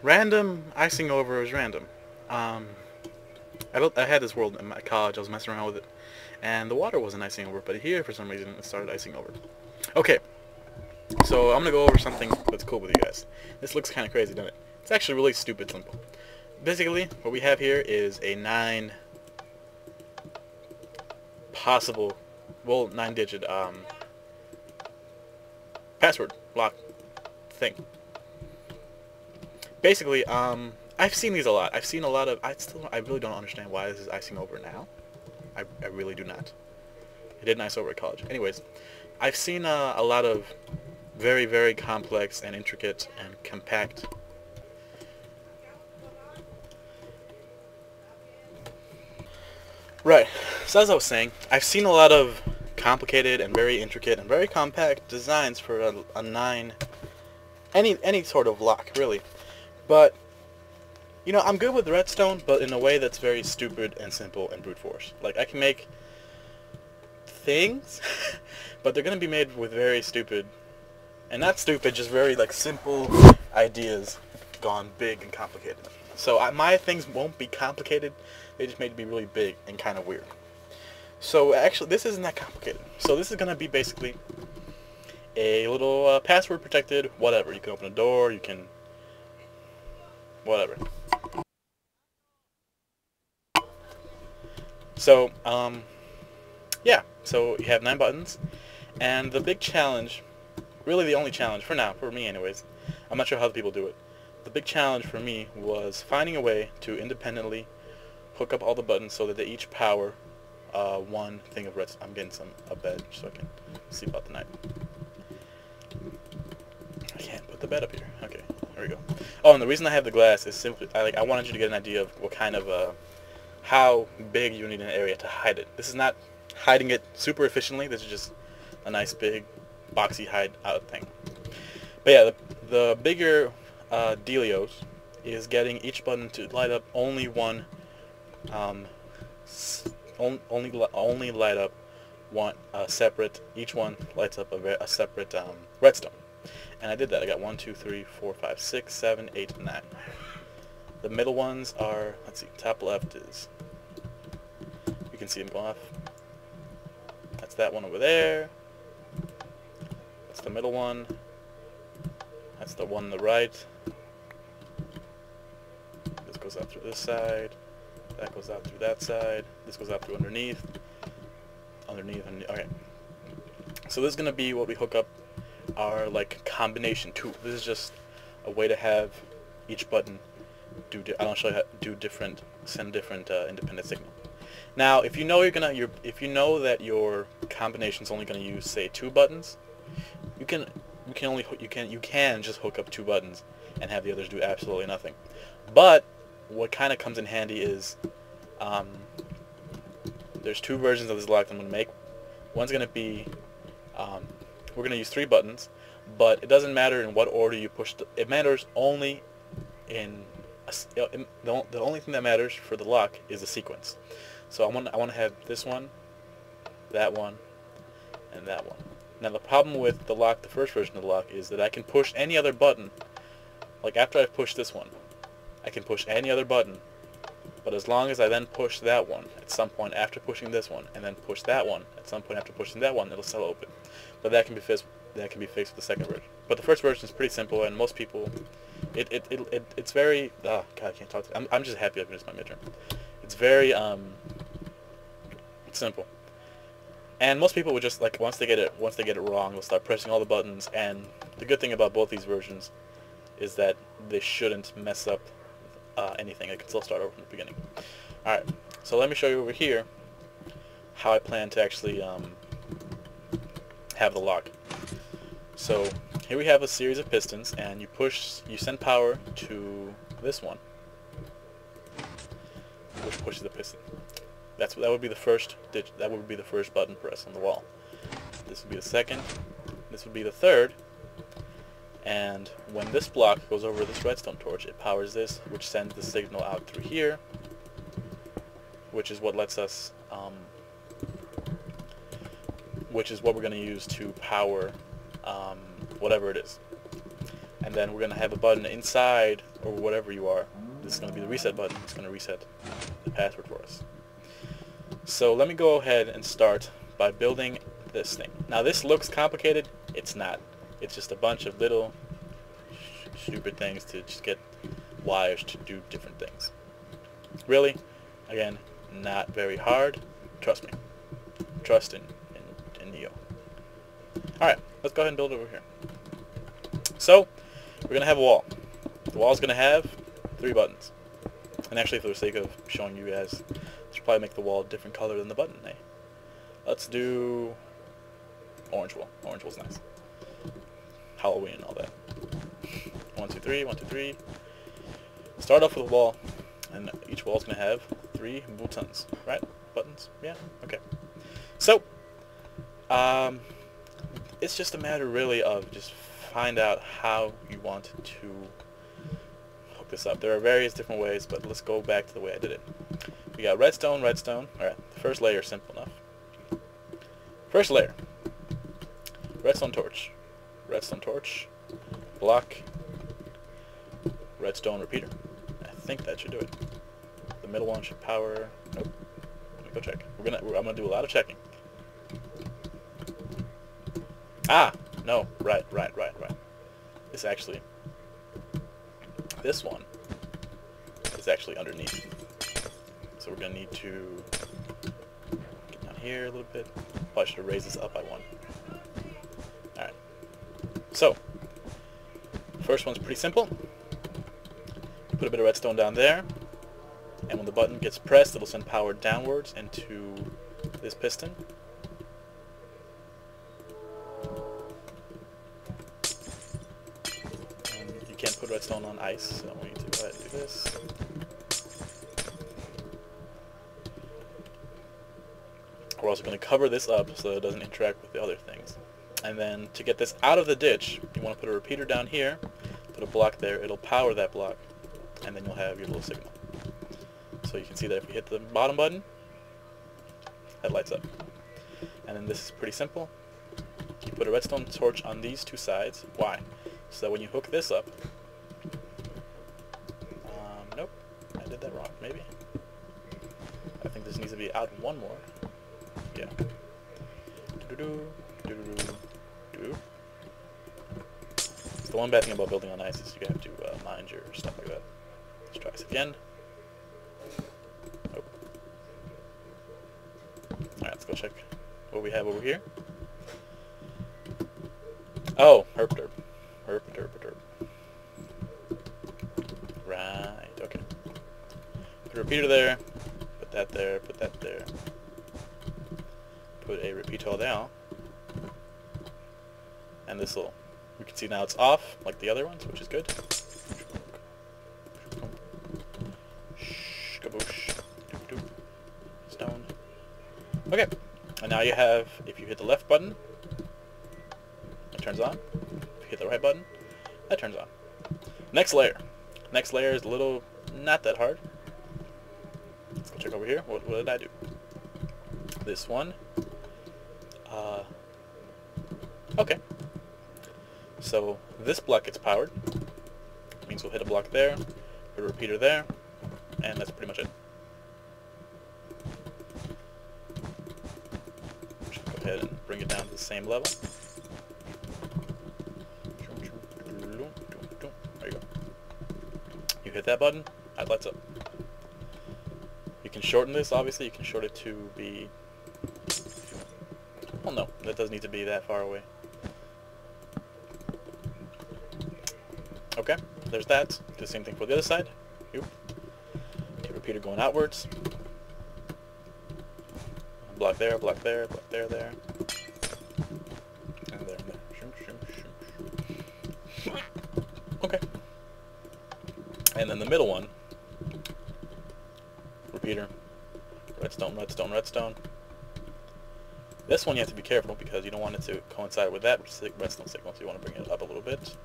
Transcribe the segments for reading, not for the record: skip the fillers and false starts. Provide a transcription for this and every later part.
Random icing over is random. Um, I had this world in my college. I was messing around with it, and the water wasn't icing over, but here for some reason it started icing over. Okay, so I'm gonna go over something that's cool with you guys. This looks kind of crazy, doesn't it? It's actually really stupid simple. Basically, what we have here is a 9-digit password lock thing. Basically, I've seen these a lot. I've seen a lot of. I really don't understand why this is icing over now. I really do not. It didn't ice over at college. Anyways, I've seen a lot of very, very complex and intricate and compact. Right. So as I was saying, I've seen a lot of complicated and very intricate and very compact designs for a 9, any sort of lock, really. But you know, I'm good with redstone, but in a way that's very stupid and simple and brute force. Like, I can make things, but they're gonna be made with very stupid, and not stupid, just very like simple ideas gone big and complicated. So my things won't be complicated. They just made to be really big and kind of weird. So actually, this isn't that complicated. So this is gonna be basically a little password protected whatever. You can open a door. You can whatever. So, yeah, so you have 9 buttons, and the big challenge, really the only challenge, for now, for me anyways, I'm not sure how other people do it, the big challenge for me was finding a way to independently hook up all the buttons so that they each power one thing of redstone. I'm getting a bed so I can sleep out the night. I can't put the bed up here. Okay, there we go. Oh, and the reason I have the glass is simply, I wanted you to get an idea of what kind of, how big you need an area to hide it. This is not hiding it super efficiently. This is just a nice big boxy hide out thing. But yeah, the bigger dealios is getting each button to light up only one, only light up one separate. Each one lights up a separate redstone. And I did that. I got 1, 2, 3, 4, 5, 6, 7, 8, 9. The middle ones are, let's see, top left is, you can see them go off. That's that one over there. That's the middle one. That's the one on the right. This goes out through this side. That goes out through that side. This goes out through underneath. Underneath. Okay. So this is going to be what we hook up our, like, combination tool. This is just a way to have each button I'll show you how to send different independent signal. Now, if you know if you know that your combination is only going to use, say, 2 buttons, you can just hook up 2 buttons and have the others do absolutely nothing. But what kind of comes in handy is there's 2 versions of this lock I'm going to make. One's going to be we're going to use 3 buttons, but it doesn't matter in what order you push. It matters only in the only thing that matters for the lock is the sequence. So I want to have this one, that one, and that one. Now the problem with the lock, the first version of the lock, is that I can push any other button. Like after I've pushed this one, I can push any other button. But as long as I then push that one at some point after pushing this one, and then push that one at some point after pushing that one, it'll still open. But that can be fixed. That can be fixed with the second version. But the first version is pretty simple, and most people, it's very. Oh God, I can't talk. I'm just happy I finished my midterm. It's very simple, and most people would just, like, once they get it wrong, they'll start pressing all the buttons. And the good thing about both these versions is that they shouldn't mess up anything. It can still start over from the beginning. All right, so let me show you over here how I plan to actually have the lock. So here we have a series of pistons, and you send power to this one, which pushes the piston. That would be the first that would be the first button press on the wall. This would be the second. This would be the third. And when this block goes over this redstone torch, it powers this, which sends the signal out through here, which is what lets us, which is what we're going to use to power whatever it is. and then we're going to have a button inside, or whatever you are. This is going to be the reset button. It's going to reset the password for us. So let me go ahead and start by building this thing. Now this looks complicated. It's not. It's just a bunch of little stupid things to just get wires to do different things. Really, again, not very hard. Trust me. Trust in Neo. Alright, let's go ahead and build it over here. So, we're going to have a wall. The wall is going to have 3 buttons. And actually, for the sake of showing you guys, I should probably make the wall a different color than the button, eh? Let's do orange wall. Orange wall's nice. Halloween and all that. 1, 2, 3, 1, 2, 3. Start off with a wall, and each wall is going to have 3 buttons, right? Buttons? Yeah? Okay. So, it's just a matter really of just find out how you want to hook this up. There are various different ways, but let's go back to the way I did it. We got redstone, redstone. Alright, the first layer is simple enough. First layer. Redstone torch. Redstone torch. Block. Redstone repeater. I think that should do it. The middle one should power. Nope. Let me go check. I'm gonna do a lot of checking. Ah! No. Right. This one is actually underneath. So we're gonna need to get down here a little bit. Probably should have raised this up by 1. Alright. So, first one's pretty simple. Put a bit of redstone down there, and when the button gets pressed, it'll send power downwards into this piston. And you can't put redstone on ice, so we need to go ahead and do this. We're also going to cover this up so that it doesn't interact with the other things. And then to get this out of the ditch, you want to put a repeater down here, put a block there, it'll power that block, and then you'll have your little signal. So you can see that if we hit the bottom button, that lights up. And then this is pretty simple. You put a redstone torch on these 2 sides. Why? So that when you hook this up... nope. I did that wrong, maybe. I think this needs to be out 1 more. Yeah. So the one bad thing about building on ice is you have to mind your stuff like that. Let's try this again. Nope. Alright, let's go check what we have over here. Oh, herp derp. Right, okay. Put a repeater there, put that there, put that there. Put a repeater there. And this will, we can see now it's off, like the other ones, which is good. Kaboosh. Stone. Okay. And now you have, if you hit the left button, it turns on. If you hit the right button, that turns on. Next layer. Next layer is a little, not that hard. Let's go check over here. What did I do? This one. Okay. So this block gets powered. Means we'll hit a block there, put a repeater there, and that's pretty much it. Just go ahead and bring it down to the same level. There you go. You hit that button, that lights up. You can shorten this, obviously. You can shorten it to be... Well, no, that doesn't need to be that far away. Okay, there's that. Do the same thing for the other side. Repeater going outwards. Block there, block there, block there, there. And there, and there. Okay. And then the middle one. Repeater. Redstone, redstone, redstone. This one you have to be careful because you don't want it to coincide with that redstone signal, so you want to bring it up a little bit.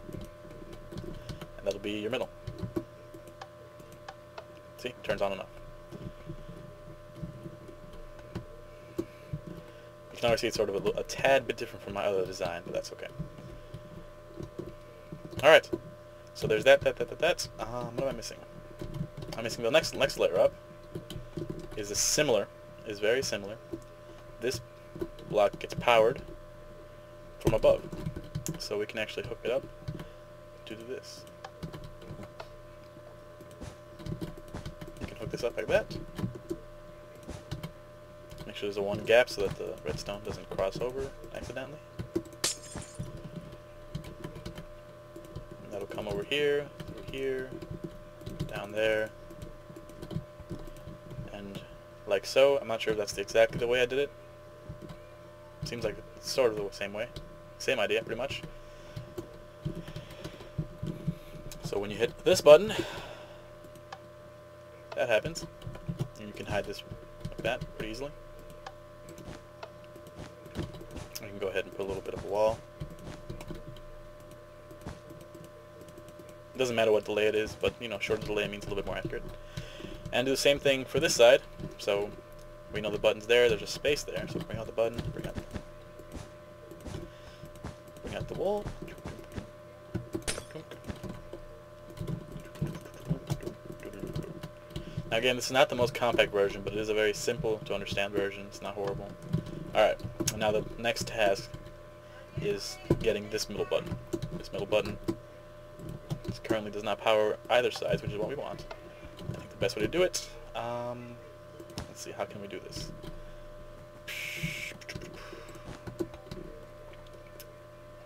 And that'll be your middle. See? Turns on enough. You can already see it's sort of a tad bit different from my other design, but that's okay. Alright, So there's that. What am I missing? I'm missing the next layer up. Is very similar. This block gets powered from above, so we can actually hook it up to do this. You can hook this up like that. Make sure there's a one gap so that the redstone doesn't cross over accidentally. And that'll come over here, through here, down there, and like so. I'm not sure if that's exactly the way I did it. Seems like it's sort of the same way. Same idea, pretty much. So when you hit this button, that happens. And you can hide this like that pretty easily. You can go ahead and put a little bit of a wall. It doesn't matter what delay it is, but you know, shorter delay means a little bit more accurate. And do the same thing for this side. So we know the button's there, there's a space there. So bring out the button, bring out the wall. Now again, this is not the most compact version, but it is a very simple to understand version. It's not horrible. Alright, now the next task is getting this middle button. This middle button currently does not power either side, which is what we want. I think the best way to do it, let's see, how can we do this?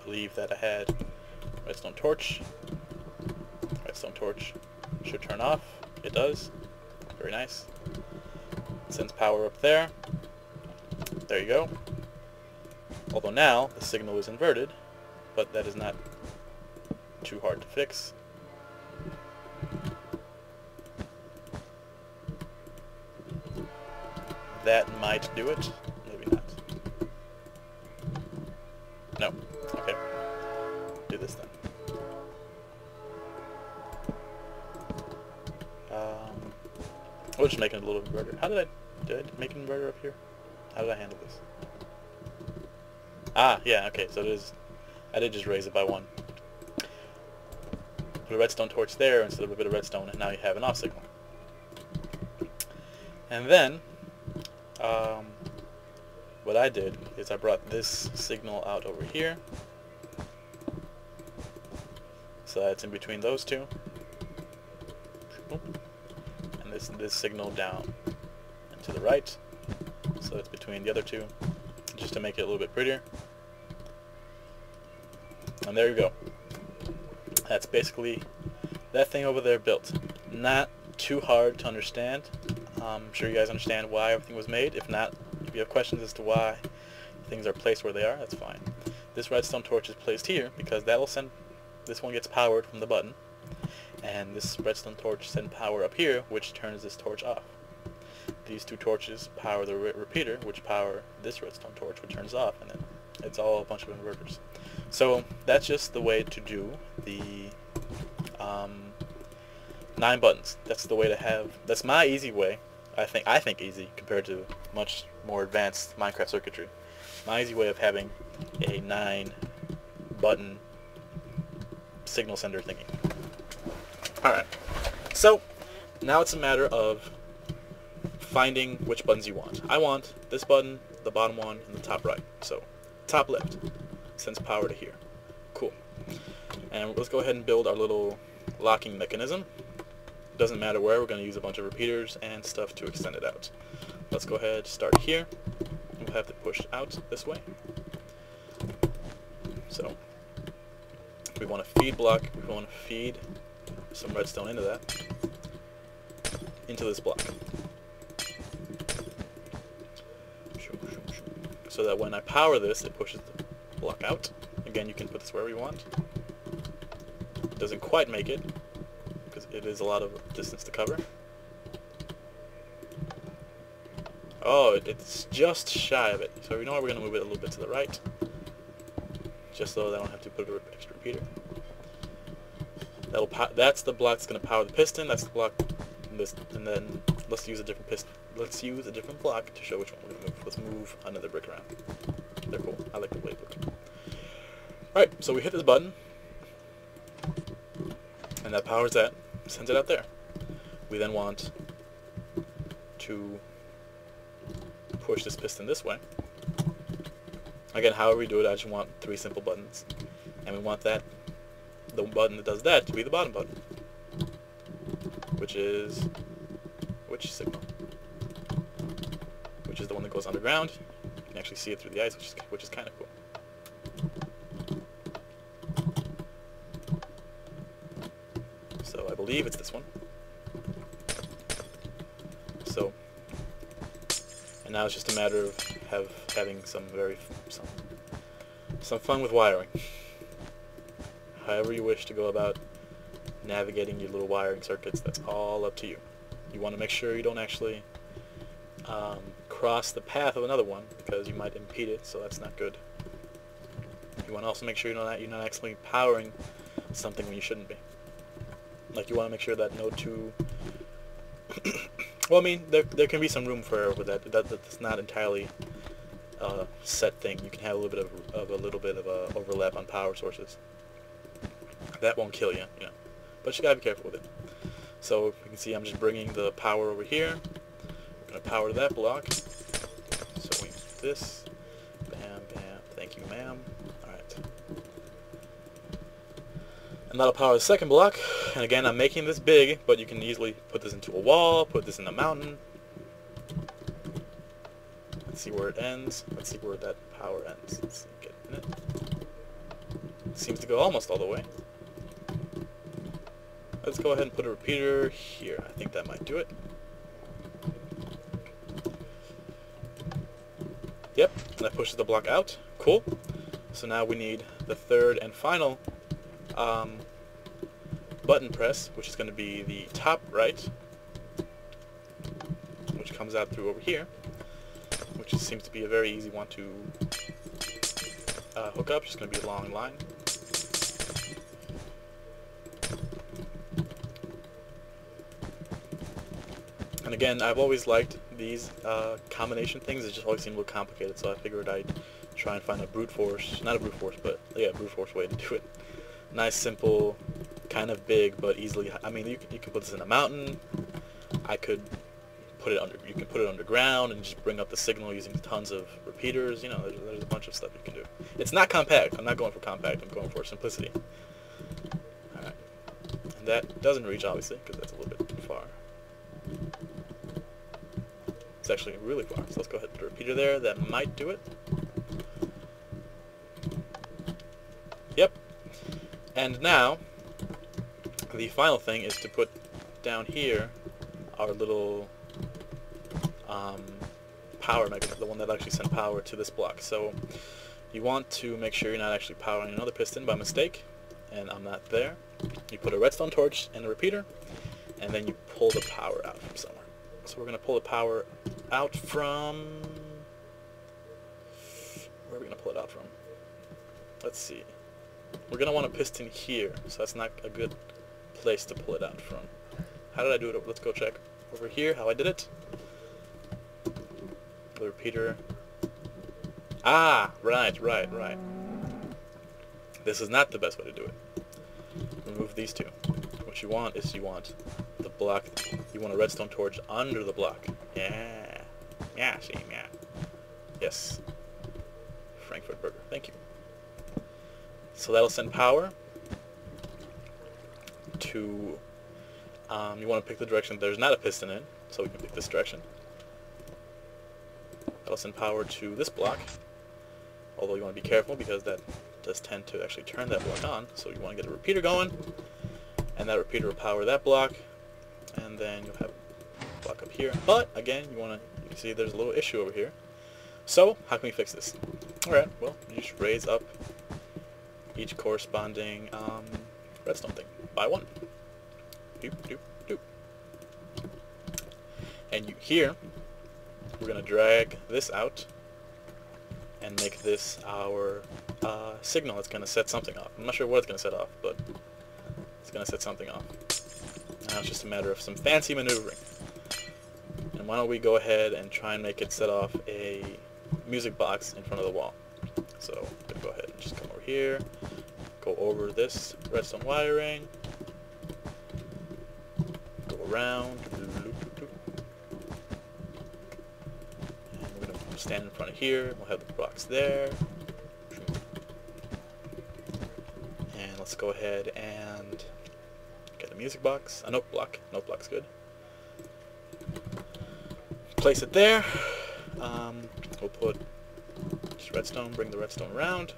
I believe that I had redstone torch. Redstone torch should turn off. It does. Very nice. Sends power up there. There you go. Although now the signal is inverted, but that is not too hard to fix. That might do it. Maybe not. No. Okay. Do this then. We'll just make it a little inverter. How did I make an inverter up here? How did I handle this? Ah, yeah, okay, so it is, I did just raise it by one. Put a redstone torch there instead of a bit of redstone, and now you have an off signal. And then, what I did is I brought this signal out over here. So that's in between those two. And this signal down and to the right. So it's between the other two, just to make it a little bit prettier. And there you go. That's basically that thing over there built. Not too hard to understand. I'm sure you guys understand why everything was made. If not, if you have questions as to why things are placed where they are, that's fine. This redstone torch is placed here because that'll send, this one gets powered from the button, and this redstone torch sends power up here, which turns this torch off. These two torches power the repeater, which power this redstone torch, which turns off, and then it's all a bunch of inverters. So that's just the way to do the 9 buttons. That's the way to have. That's my easy way. I think easy compared to much more advanced Minecraft circuitry. My easy way of having a 9-button signal sender thingy. All right. So now it's a matter of finding which buttons you want. I want this button, the bottom one, and the top right. So top left sends power to here. Cool. And let's go ahead and build our little locking mechanism. Doesn't matter where, we're going to use a bunch of repeaters and stuff to extend it out. Let's go ahead, start here. We'll have to push out this way. So we want a feed block. We want to feed some redstone into that, into this block. So that when I power this, it pushes the block out. Again, you can put this wherever you want. It doesn't quite make it, because it is a lot of distance to cover. Oh, it's just shy of it. So we know we're going to move it a little bit to the right, just so I don't have to put an extra repeater. That's the block that's going to power the piston. That's the block, and then let's use a different piston. Let's use a different block to show which one we're going to move. Let's move another brick around. They're cool. I like the way it looks. Alright, so we hit this button. And that powers that, sends it out there. We then want to push this piston this way. Again, however we do it, I just want 3 simple buttons. And we want that, the button that does that, to be the bottom button. Which is, which signal? Which is the one that goes underground. You can actually see it through the ice, which is kind of cool. So I believe it's this one. So, and now it's just a matter of having some fun with wiring. However you wish to go about navigating your little wiring circuits, that's all up to you. You want to make sure you don't actually cross the path of another one, because you might impede it, so that's not good. You want to also make sure you're not actually powering something when you shouldn't be. Like, you want to make sure that no two well, I mean, there can be some room for error with that. That's not entirely a set thing. You can have a little bit of a overlap on power sources. That won't kill you, you know. But you gotta be careful with it. So you can see I'm just bringing the power over here. We're gonna power that block. So we do this. Bam, bam. Thank you, ma'am. All right. And that'll power the second block. And again, I'm making this big, but you can easily put this into a wall, put this in a mountain. Let's see where it ends. Let's see where that power ends. Let's see, get in it. Seems to go almost all the way. Let's go ahead and put a repeater here. I think that might do it. Yep, that pushes the block out. Cool. So now we need the third and final button press, which is going to be the top right, which comes out through over here, which seems to be a very easy one to hook up. Just going to be a long line. And again, I've always liked these combination things. It just always seemed a little complicated, so I figured I'd try and find a brute force, not a brute force, but yeah, brute force way to do it. Nice, simple, kind of big, but easily. I mean, you can put this in a mountain. I could put it under. You can put it underground and just bring up the signal using tons of repeaters. You know, there's a bunch of stuff you can do. It's not compact. I'm not going for compact. I'm going for simplicity. All right, and that doesn't reach obviously because that's a little bit far. It's actually really far. So let's go ahead and put a repeater there. That might do it. Yep. And now, the final thing is to put down here our little power mechanism, the one that actually sends power to this block. So you want to make sure you're not actually powering another piston by mistake, and I'm not there. You put a redstone torch and a repeater, and then you pull the power out from somewhere. So we're going to pull the power out from... Where are we going to pull it out from? Let's see. We're going to want a piston here, so that's not a good place to pull it out from. How did I do it? Let's go check over here how I did it. The repeater. Ah, right. This is not the best way to do it. Remove these two. What you want is you want the block, you want a redstone torch under the block. Yeah. Yeah, see, yeah. Yes. Frankfurt burger. Thank you. So that'll send power to, you want to pick the direction there's not a piston in, so we can pick this direction. That'll send power to this block, although you want to be careful because that does tend to actually turn that block on, so you want to get a repeater going, and that repeater will power that block, and then you'll have a block up here. But, again, you can see there's a little issue over here. So, how can we fix this? Alright, well, you just raise up each corresponding redstone thing by one. Doop, doop, doop. And here, we're going to drag this out and make this our signal that's going to set something off. I'm not sure what it's going to set off, but it's going to set something off. Now it's just a matter of some fancy maneuvering. And why don't we go ahead and try and make it set off a music box in front of the wall. So I'm going to go ahead and just come over here, go over this redstone wiring, around. And we're going to stand in front of here. We'll have the blocks there. And let's go ahead and get a music box. A note block. Note block's good. Place it there. We'll put just redstone, bring the redstone around.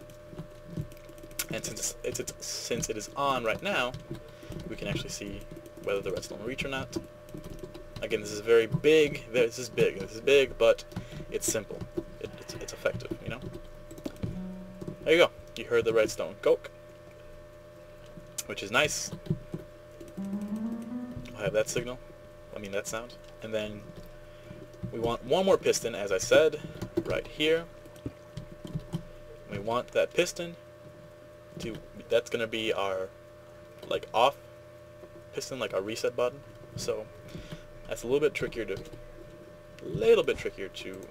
And since it is on right now, we can actually see whether the redstone will reach or not. Again, this is very big. This is big, but it's simple. It's effective, you know? There you go. You heard the redstone coke, which is nice. We'll have that signal. I mean, that sound. And then we want one more piston, as I said, right here. We want that piston to, that's going to be our, like, off piston, like our reset button. So that's a little bit trickier to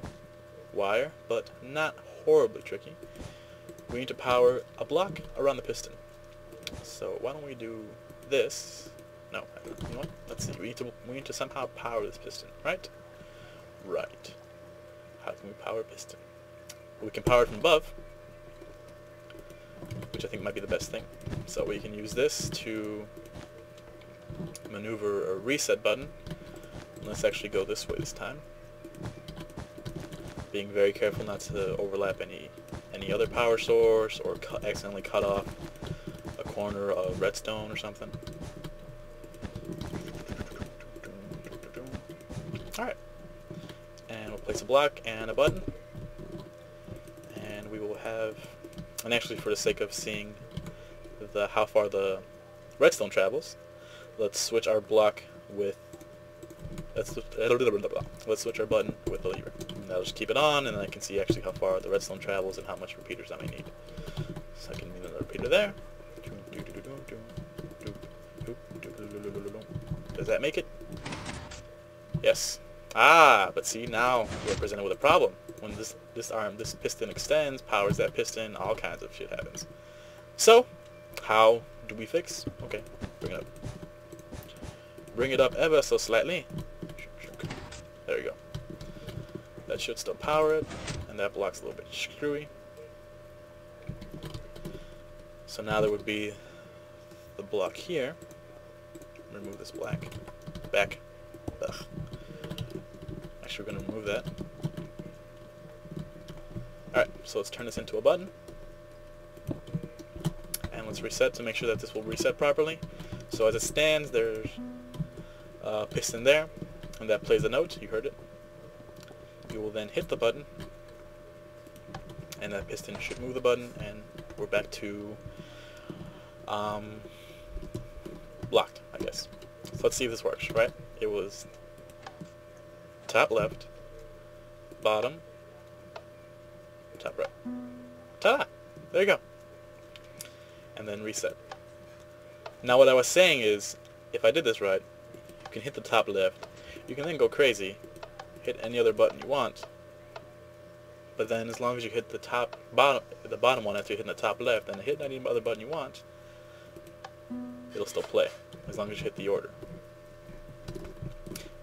wire, but not horribly tricky. We need to power a block around the piston. So why don't we do this? No, you know what? Let's see. We need to somehow power this piston, right? Right. How can we power a piston? We can power it from above, which I think might be the best thing. So we can use this to maneuver a reset button. Let's actually go this way this time. Being very careful not to overlap any other power source or accidentally cut off a corner of redstone or something. Alright. And we'll place a block and a button. And we will have, and actually for the sake of seeing how far the redstone travels, let's switch our block with, let's switch our button with the lever. And I'll just keep it on, and then I can see actually how far the redstone travels and how much repeaters I may need. So I can need another repeater there. Does that make it? Yes. Ah, but see, now we're presented with a problem. When this piston extends, powers that piston, all kinds of shit happens. So, how do we fix? Okay, bring it up. Bring it up ever so slightly. There you go. That should still power it, and that block's a little bit screwy. So now there would be the block here. Remove this back. Ugh. Actually, we're going to remove that. Alright, so let's turn this into a button. And let's reset to make sure that this will reset properly. So as it stands, there's a piston there, and that plays a note. You heard it. You will then hit the button, and that piston should move the button, and we're back to blocked, I guess. So let's see if this works, right? It was top left, bottom, top right. Ta-da! There you go. And then reset. Now what I was saying is, if I did this right, you can hit the top left. You can then go crazy, hit any other button you want. But then as long as you hit the bottom one after you hit the top left, and hit any other button you want, it'll still play, as long as you hit the order.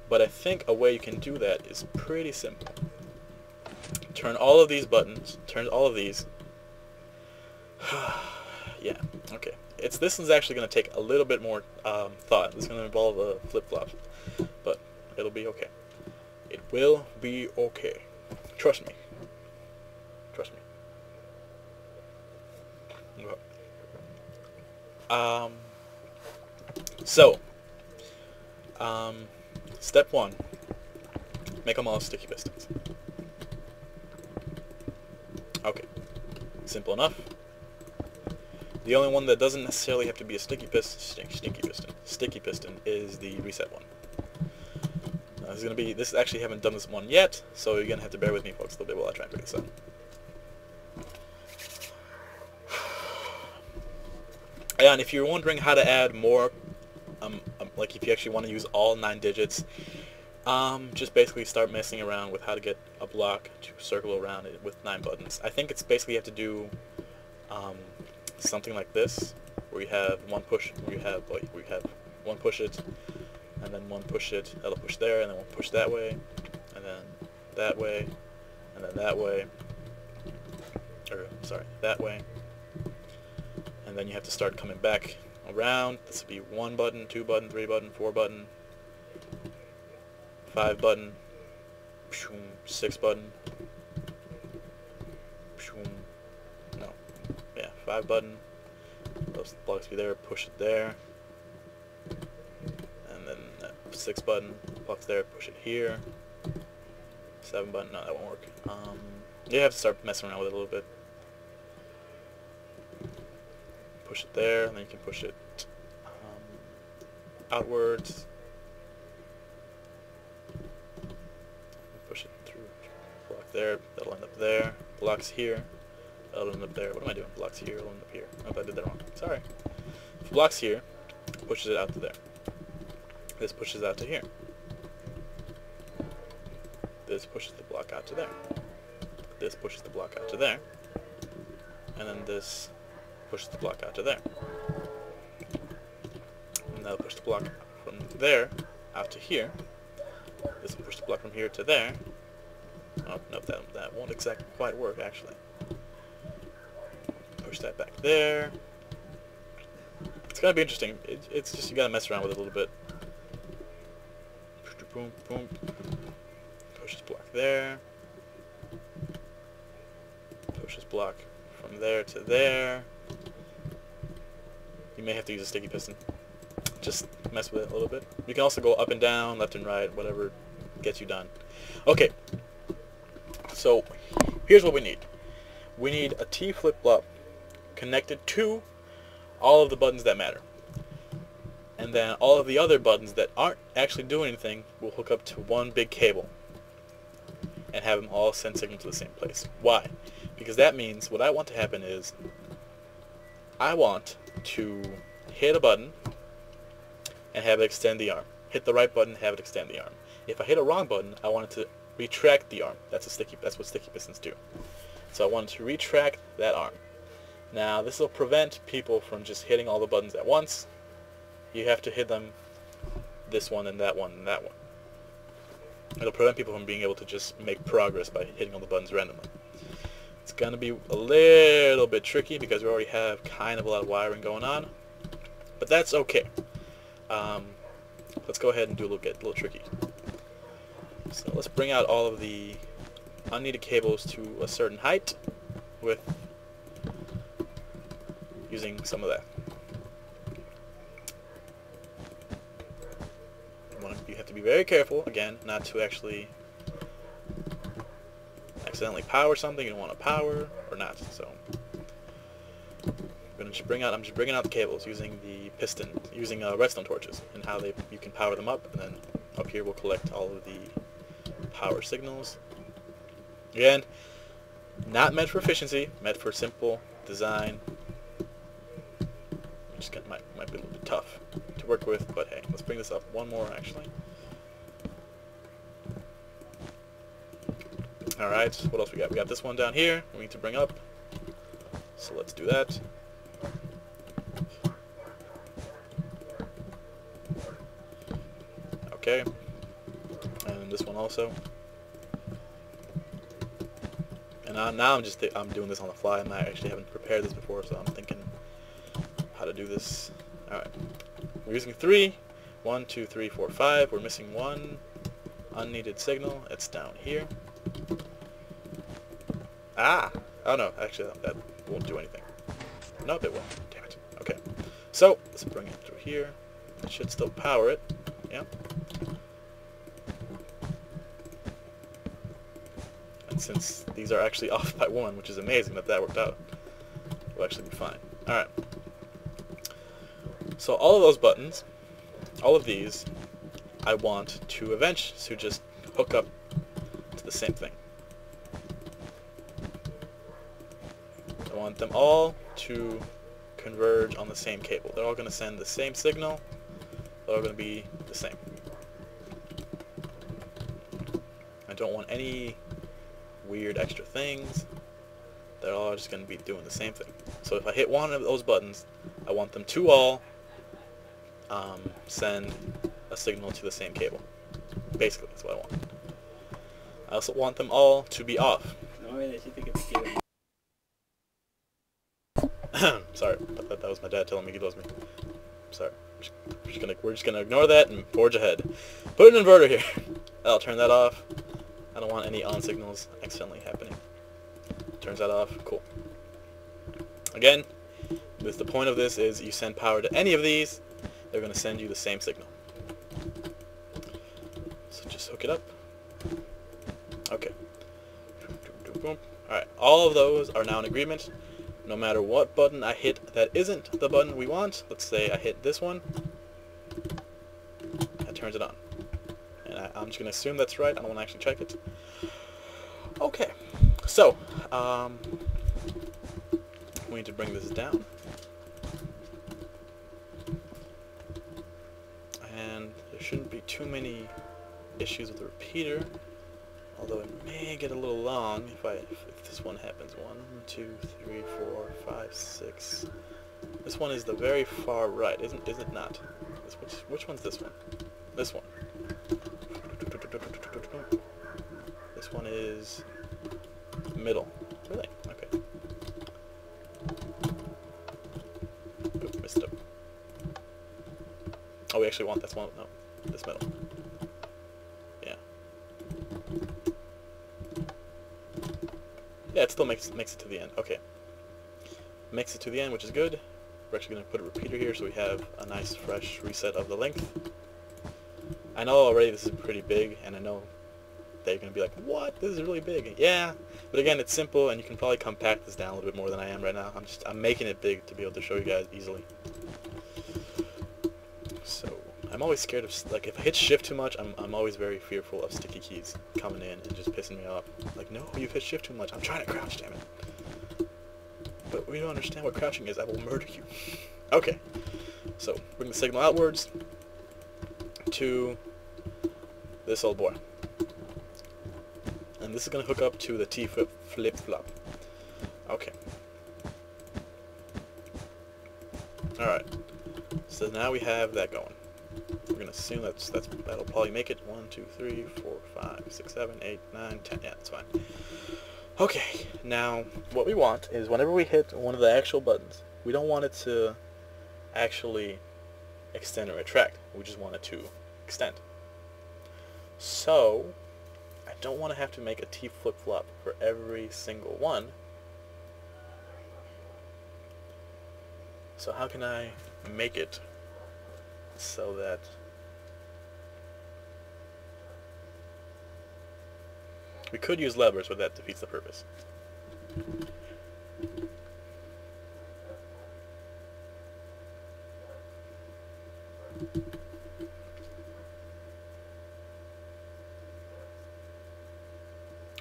But I think a way you can do that is pretty simple. Turn all of these buttons, turn all of these. Yeah, okay. This one's actually going to take a little bit more thought. It's going to involve a flip-flop, but it'll be okay. It will be okay. Trust me. Trust me. Step 1. Make them all sticky pistons. Okay. Simple enough. The only one that doesn't necessarily have to be a sticky piston is the reset one. This actually haven't done this one yet, so you're gonna have to bear with me, folks, a little bit while I try and figure this out. And if you're wondering how to add more, like if you actually want to use all 9 digits, just basically start messing around with how to get a block to circle around it with 9 buttons. I think it's basically you have to do something like this, where you have one push, one push it, and then one push it, that'll push there, and then one push that way, and then that way, and then that way, or sorry, that way, and then you have to start coming back around. This would be 1 button, 2 button, 3 button, 4 button, 5 button, 6 button, no, yeah, 5 button, those blocks be there, push it there, and then 6 button, blocks there, push it here, 7 button, no, that won't work. You have to start messing around with it a little bit. Push it there, and then you can push it outwards. Push it through. Block there, that'll end up there. Blocks here, that'll end up there. What am I doing? Blocks here, it'll end up here. Oh, I did that wrong. Sorry. If blocks here, pushes it out to there. This pushes out to here. This pushes the block out to there. This pushes the block out to there. And then this pushes the block out to there. And that'll push the block from there out to here. This will push the block from here to there. Oh, no, that won't exactly quite work, actually. Push that back there. It's gonna be interesting. It's just, you gotta mess around with it a little bit. Boom, boom. Push this block there. Push this block from there to there. You may have to use a sticky piston. Just mess with it a little bit. You can also go up and down, left and right, whatever gets you done. Okay. So, here's what we need. We need a T flip-flop connected to all of the buttons that matter. And then all of the other buttons that aren't actually doing anything will hook up to one big cable and have them all send signal to the same place. Why? Because that means what I want to happen is I want to hit a button and have it extend the arm. Hit the right button, have it extend the arm. If I hit a wrong button, I want it to retract the arm. That's what sticky pistons do. So I want it to retract that arm. Now this will prevent people from just hitting all the buttons at once. You have to hit them, this one and that one and that one. It'll prevent people from being able to just make progress by hitting all the buttons randomly. It's going to be a little bit tricky because we already have kind of a lot of wiring going on, but that's okay. Let's go ahead and get a little tricky. So let's bring out all of the unneeded cables to a certain height with using some of that. You have to be very careful, again, not to actually accidentally power something you don't want to power or not. So I'm just bringing out the cables using the piston, using redstone torches, and how you can power them up, and then up here we'll collect all of the power signals. Again, not meant for efficiency, meant for simple design. Might be a little bit tough to work with, but hey, let's bring this up one more actually. Alright, what else we got? We got this one down here we need to bring up. So let's do that. Okay. And this one also. And now I'm doing this on the fly. I actually haven't prepared this before, so I'm thinking how to do this. Alright. We're using 3. 1, 2, 3, 4, 5. We're missing one unneeded signal. It's down here. Ah! Oh no, actually that won't do anything. Nope, it won't. Damn it. Okay. So, let's bring it through here. It should still power it. Yeah. And since these are actually off by 1, which is amazing that worked out, we'll actually be fine. Alright. So all of those buttons, all of these, I want to just hook up to the same thing. I want them all to converge on the same cable. They're all going to send the same signal. They're all going to be the same. I don't want any weird extra things. They're all just going to be doing the same thing. So if I hit one of those buttons, I want them to all send a signal to the same cable. Basically, that's what I want. I also want them all to be off. Sorry, that was my dad telling me he loves me. Sorry. We're just gonna ignore that and forge ahead. Put an inverter here. I'll turn that off. I don't want any on signals accidentally happening. Turns that off. Cool. Again, the point of this is you send power to any of these, they're gonna send you the same signal. So just hook it up. Okay. Alright, all of those are now in agreement. No matter what button I hit that isn't the button we want, let's say I hit this one, that turns it on. And I'm just going to assume that's right, I don't want to actually check it. Okay, so, we need to bring this down. And there shouldn't be too many issues with the repeater. Although it may get a little long if this one happens. 1, 2, 3, 4, 5, 6. This one is the very far right, is it not? Which one's this one? This one. This one is middle. Really? Okay. Oop, missed it. Oh, we actually want this one. No, this middle. Yeah, it still makes it to the end. Okay. Makes it to the end, which is good. We're actually going to put a repeater here so we have a nice fresh reset of the length. I know already this is pretty big, and I know that you're going to be like, what? This is really big. Yeah, but again, it's simple, and you can probably compact this down a little bit more than I am right now. I'm making it big to be able to show you guys easily. So, I'm always scared of, like, if I hit shift too much, I'm always very fearful of sticky keys coming in and just pissing me off. Like, no, you've hit shift too much. I'm trying to crouch, damn it. But we don't understand what crouching is. I will murder you. Okay. So, bring the signal outwards to this old boy. And this is going to hook up to the T flip-flop. Okay. Alright. So now we have that going. We're going to assume that'll probably make it. 1, 2, 3, 4, 5, 6, 7, 8, 9, 10. Yeah, that's fine. Okay, now what we want is whenever we hit one of the actual buttons, we don't want it to actually extend or retract. We just want it to extend. So, I don't want to have to make a T flip-flop for every single one. So how can I make it so that we could use levers, but that defeats the purpose.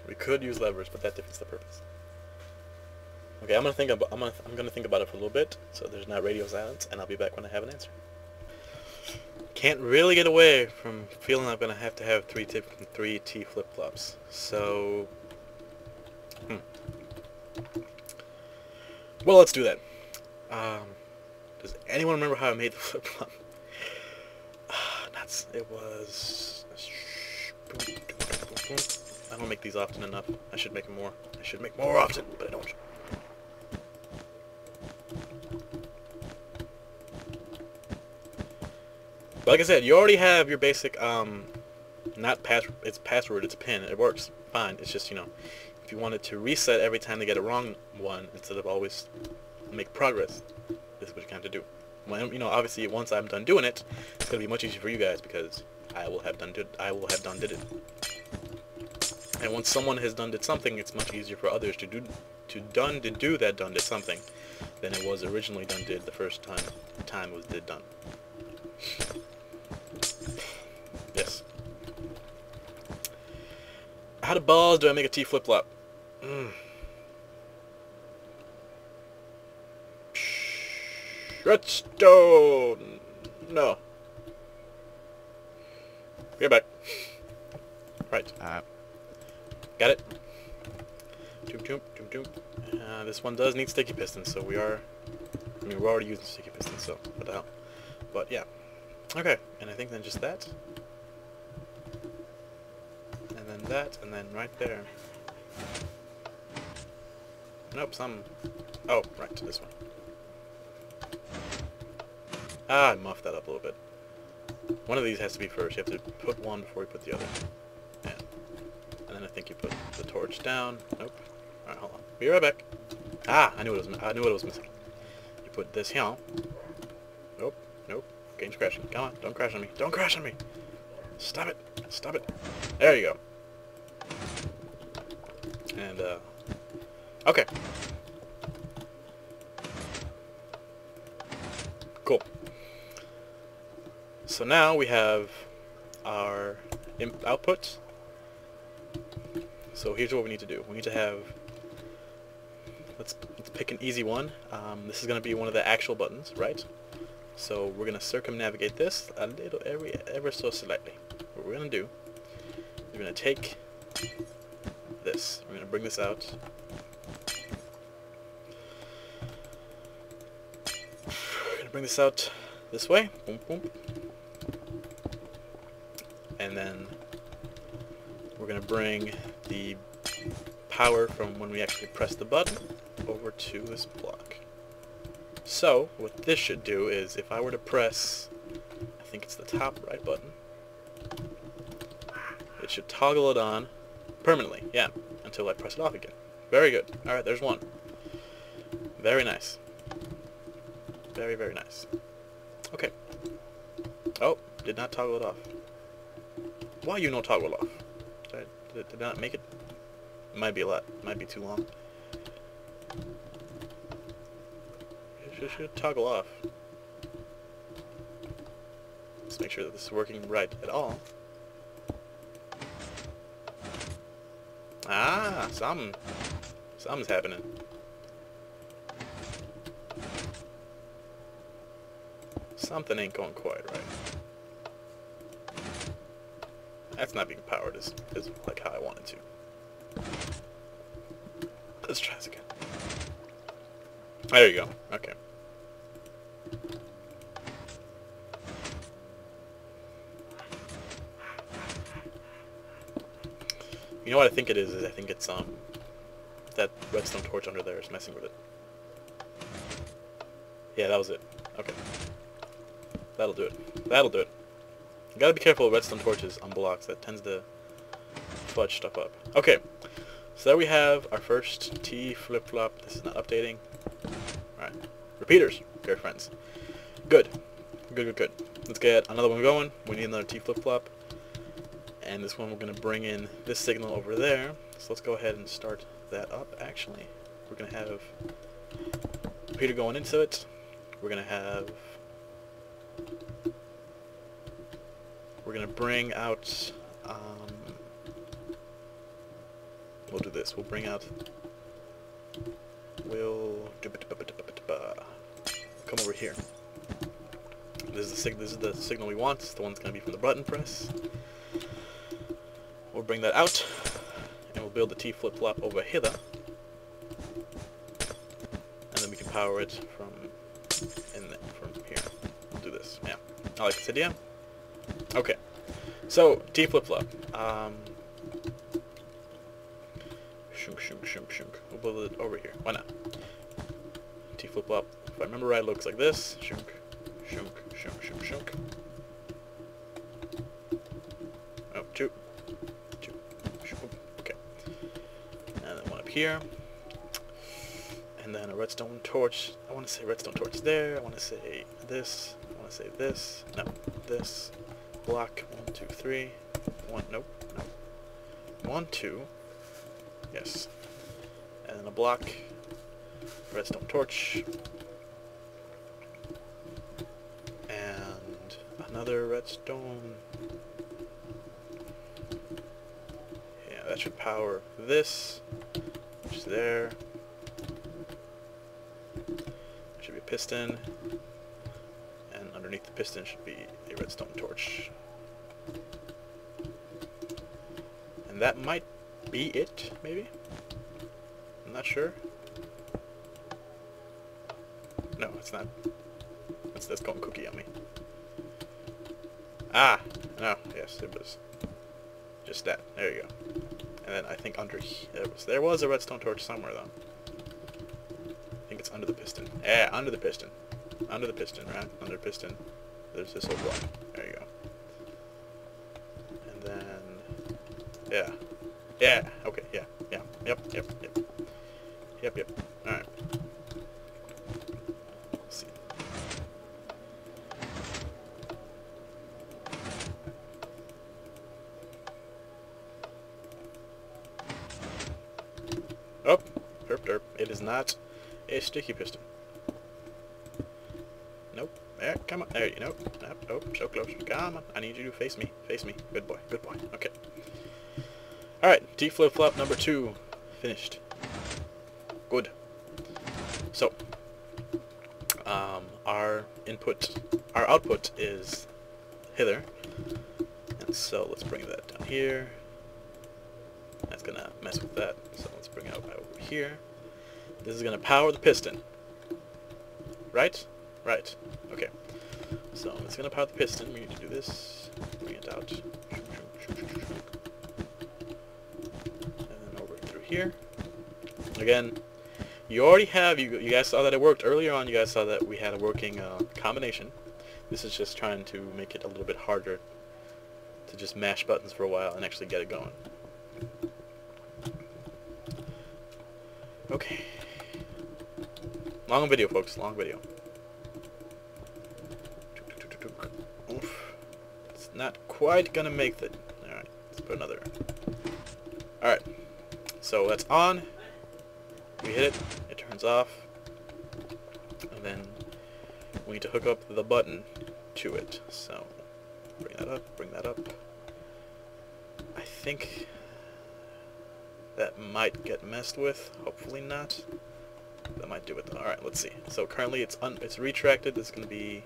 We could use levers, but that defeats the purpose. Okay, I'm gonna think about it for a little bit, so there's not radio silence, and I'll be back when I have an answer. Can't really get away from feeling I'm gonna have to have three T flip-flops. So, well, let's do that. Does anyone remember how I made the flip-flop? It was. I don't make these often enough. I should make more. I should make more often, but I don't. But like I said, you already have your basic, it's password, it's pin. It works fine. It's just, if you wanted to reset every time they get a wrong one, instead of always make progress, this is what you have to do. When, obviously, once I'm done doing it, it's going to be much easier for you guys because I will have done did it. And once someone has done did something, it's much easier for others to do that done did something than it was originally done did the first time it was did done. Yes. How the balls do I make a T flip-flop? Redstone! No. Get back. Right. Got it? This one does need sticky pistons, so we're already using sticky pistons, so what the hell. But yeah. Okay, And I think then just that. And then that, and then right there. Nope, some... Oh, right, this one. Ah, I muffed that up a little bit. One of these has to be first. You have to put one before you put the other. Yeah. And then I think you put the torch down. Nope. Alright, hold on. Be right back. Ah, I knew what it was missing. You put this here. Nope. Nope. Game's crashing. Come on, don't crash on me. Don't crash on me! Stop it! Stop it! There you go. And, okay. Cool. So now we have our output. So here's what we need to do. We need to have... Let's pick an easy one. This is going to be one of the actual buttons, right? So we're going to circumnavigate this a little, ever so slightly. What we're going to do, we're going to take this. We're going to bring this out. We're going to bring this out this way. Boom, boom. And then we're going to bring the power from when we actually press the button over to this block. So what this should do is, if I were to press, I think it's the top right button, it should toggle it on permanently, yeah, until I press it off again. Very good. Alright, there's one. Very nice. Very, very nice. Okay. Oh, did not toggle it off. Why you no toggle off? Did I not make it? Might be a lot. Might be too long. It should toggle off. Let's make sure that this is working right at all. Ah, something's happening. Something ain't going quite right. That's not being powered as like how I wanted to. Let's try this again. There you go. Okay. You know what I think it is I think it's that redstone torch under there is messing with it. Yeah, that was it. Okay. That'll do it. That'll do it. You gotta be careful with redstone torches on blocks. That tends to fudge stuff up. Okay. So there we have our first T flip-flop. This is not updating. Alright. Repeaters, dear friends. Good. Good, good, good. Let's get another one going. We need another T flip-flop. And this one we're going to bring in this signal over there. So let's go ahead and start that up, actually. We're going to have repeater going into it. We're going to have... We're going to bring out... we'll do this. We'll bring out... We'll... Come over here. This is the signal we want. It's the one that's going to be from the button press. We'll bring that out, and we'll build the T flip-flop over hither. And then we can power it from here. We'll do this. Yeah. I like this idea. Okay. So, T flip-flop. Shunk, shunk, shunk, shunk. We'll build it over here. Why not? T flip-flop. If I remember right, it looks like this. Shunk, shunk, shunk, shunk, shunk. Oh, two. Okay. And then one up here. And then a redstone torch. I want to say redstone torch there. I want to say this. I want to say this. No. This. Block. 1, 2, 3. 1. Nope. No. 1, 2. Yes. And then a block. Redstone torch. And another redstone. Yeah, that should power this, which is there. There should be a piston, and underneath the piston should be a redstone torch. And that might be it, maybe? I'm not sure. No, it's not. That's going cookie on me. Ah, no, yes, it was just that. There you go. And then I think under there was a redstone torch somewhere though. I think it's under the piston. Yeah, under the piston. Under the piston, right? Under the piston. There's this little block. There you go. And then yeah. Yeah, okay, yeah, yeah. Yep. Alright. Let's see. Oh, derp. It is not a sticky piston. Nope. There, come on. There you nope. Oh, so close. Come on. I need you to face me. Face me. Good boy. Good boy. Okay. Alright, T flip-flop number 2. Finished. Good. So, our output is hither. And so let's bring that down here. That's gonna mess with that. So let's bring it over here. This is gonna power the piston. Right? Right. Okay. So it's gonna power the piston. We need to do this. Bring it out. Here. Again, you already have, you guys saw that it worked earlier on. You guys saw that we had a working combination. This is just trying to make it a little bit harder to just mash buttons for a while and actually get it going. Okay. Long video, folks. Long video. Oof. It's not quite gonna make the... Alright, let's put another... Alright. So that's on, we hit it, it turns off, and then we need to hook up the button to it. So bring that up. I think that might get messed with, hopefully not. That might do it though. Alright, let's see. So currently it's retracted. This is going to be,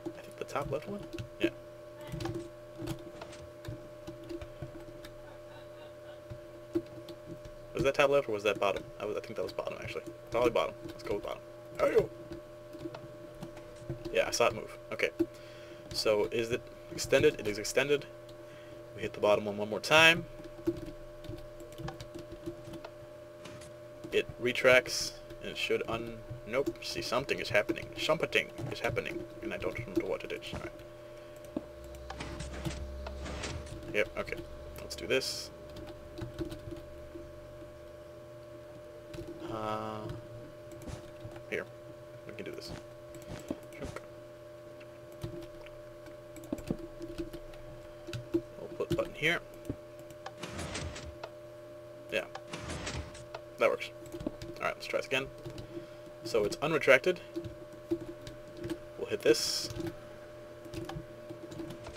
I think, the top left one? Yeah. Was that top left or was that bottom? I think that was bottom, actually. Probably bottom. Let's go with bottom. Oh. Yeah, I saw it move. Okay. So, is it extended? It is extended. We hit the bottom one more time. It retracts, and it should Nope. See, something is happening. Something is happening, and I don't know what it is. Alright. Yep, okay. Let's do this. Here, we can do this. We'll put the button here. Yeah, that works. Alright, let's try this again. So it's unretracted. We'll hit this. It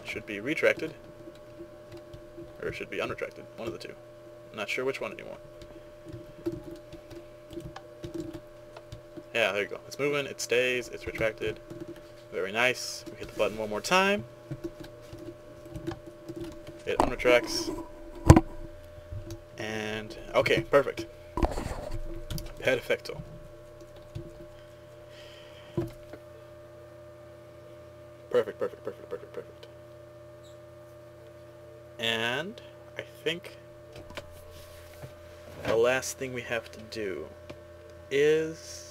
should be retracted. Or it should be unretracted. One of the two. I'm not sure which one anymore. Yeah, there you go. It's moving, it stays, it's retracted. Very nice. We hit the button one more time. It unretracts. And, okay, perfect. Perfecto. Perfect. And I think the last thing we have to do is...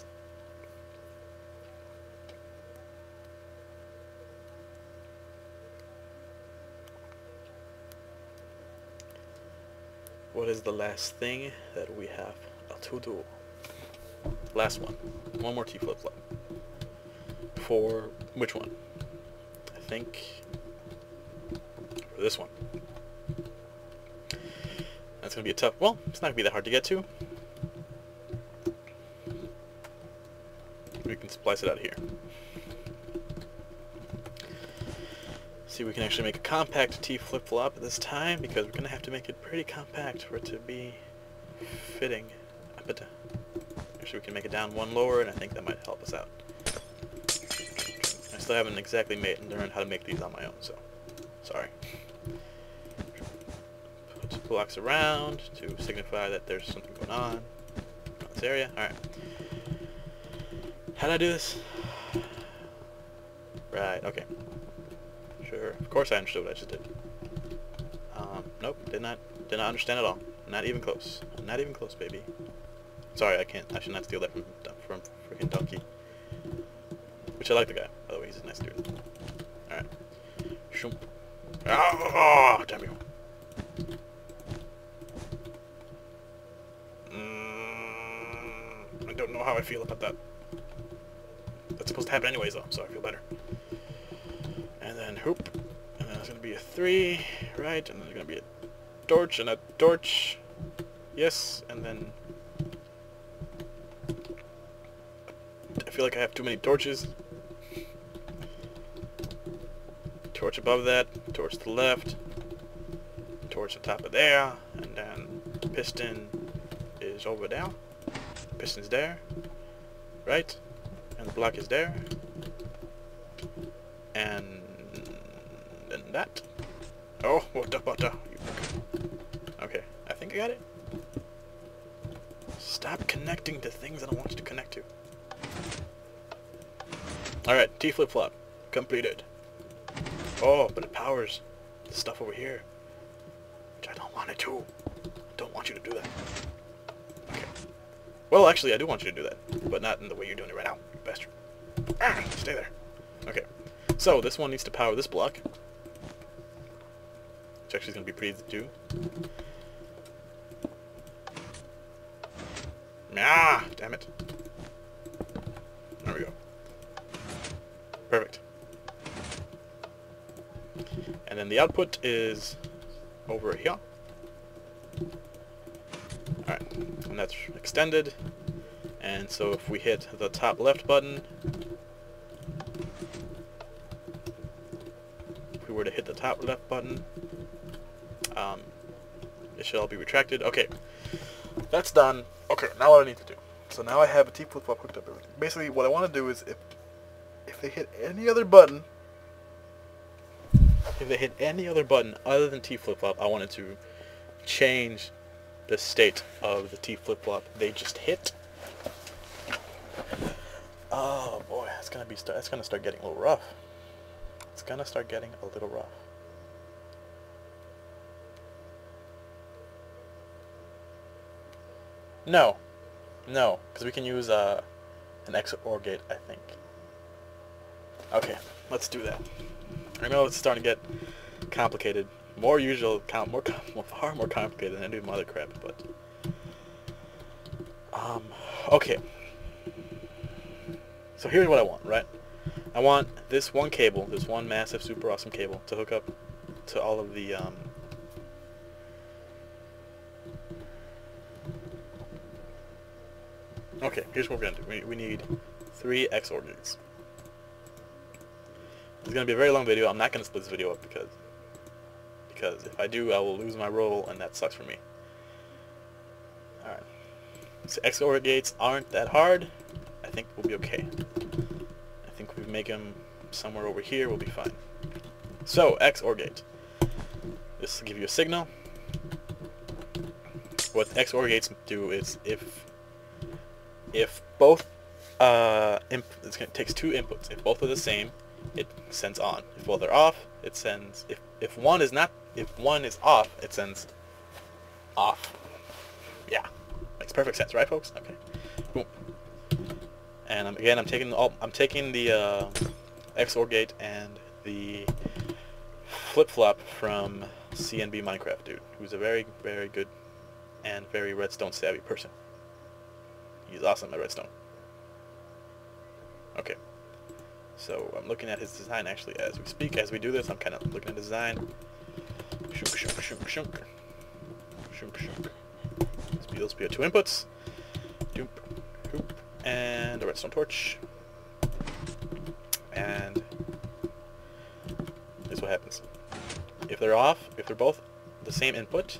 What is the last thing that we have to do? Last one. One more T flip-flop. For which one? I think for this one. That's going to be a tough... Well, it's not going to be that hard to get to. We can splice it out here. See, we can actually make a compact T flip-flop this time, because we're going to have to make it pretty compact for it to be fitting. But actually, we can make it down one lower, and I think that might help us out. I still haven't exactly learned how to make these on my own, so sorry. Put blocks around to signify that there's something going on in this area. Alright. How do I do this? Right, okay. Sure. Sure. Of course I understood what I just did. Nope. Did not understand at all. Not even close. Not even close, baby. Sorry, I can't. I should not steal that from freaking Donkey. Which I like the guy, by the way. He's a nice dude. All right. Shoop. Ah, damn you. I don't know how I feel about that. That's supposed to happen anyways, though, so I feel better. And then hoop. And then it's going to be a 3, right? And then there's going to be a torch and a torch. Yes, and then... I feel like I have too many torches. Torch above that, torch to the left, torch on top of there, and then piston is over there. Piston's there, right? And the block is there. And then that. Oh, what the butter? Okay, I think I got it. Stop connecting to things I don't want you to connect to. Alright, T flip-flop. Completed. Oh, but it powers the stuff over here. Which I don't want it to. I don't want you to do that. Okay. Well, actually, I do want you to do that. But not in the way you're doing it right now, you bastard. Ah, stay there. Okay. So, this one needs to power this block. Which actually is going to be pretty easy to do. Ah, damn it. There we go. Perfect. And then the output is over here. Alright, and that's extended. And so if we hit the top left button, if we were to hit the top left button, it should all be retracted. Okay, that's done. Okay, now what I need to do. So now I have a T flip-flop hooked up. Basically, what I want to do is if they hit any other button, other than T flip-flop, I wanted to change the state of the T flip-flop they just hit. Oh boy, that's gonna start getting a little rough. It's gonna start getting a little rough. No, because we can use an XOR gate, I think. Okay, let's do that. I know it's starting to get complicated, far more complicated than any of my other crap, but okay. So here's what I want, right? I want this one cable, this one massive, super awesome cable, to hook up to all of the Okay, here's what we're gonna do. We need 3 XOR gates. It's gonna be a very long video. I'm not gonna split this video up because if I do, I will lose my role, and that sucks for me. All right. So XOR gates aren't that hard. I think we'll be okay. I think if we make them somewhere over here, we'll be fine. So XOR gate. This will give you a signal. What XOR gates do is if both it takes 2 inputs. If both are the same, it sends on. If both are off, it sends. If one is off, it sends off. Yeah, makes perfect sense, right, folks? Okay. Boom. And I'm taking the XOR gate and the flip-flop from CNB Minecraft dude, who's a very, very good and very redstone savvy person. He's awesome at redstone. Okay. So I'm looking at his design actually as we speak. As we do this, I'm kind of looking at the design. Shunk, shunk, shunk, shunk. Shunk, shunk. Those be 2 inputs. Doop, hoop, and a redstone torch. And here's what happens. If they're off, if they're both the same input,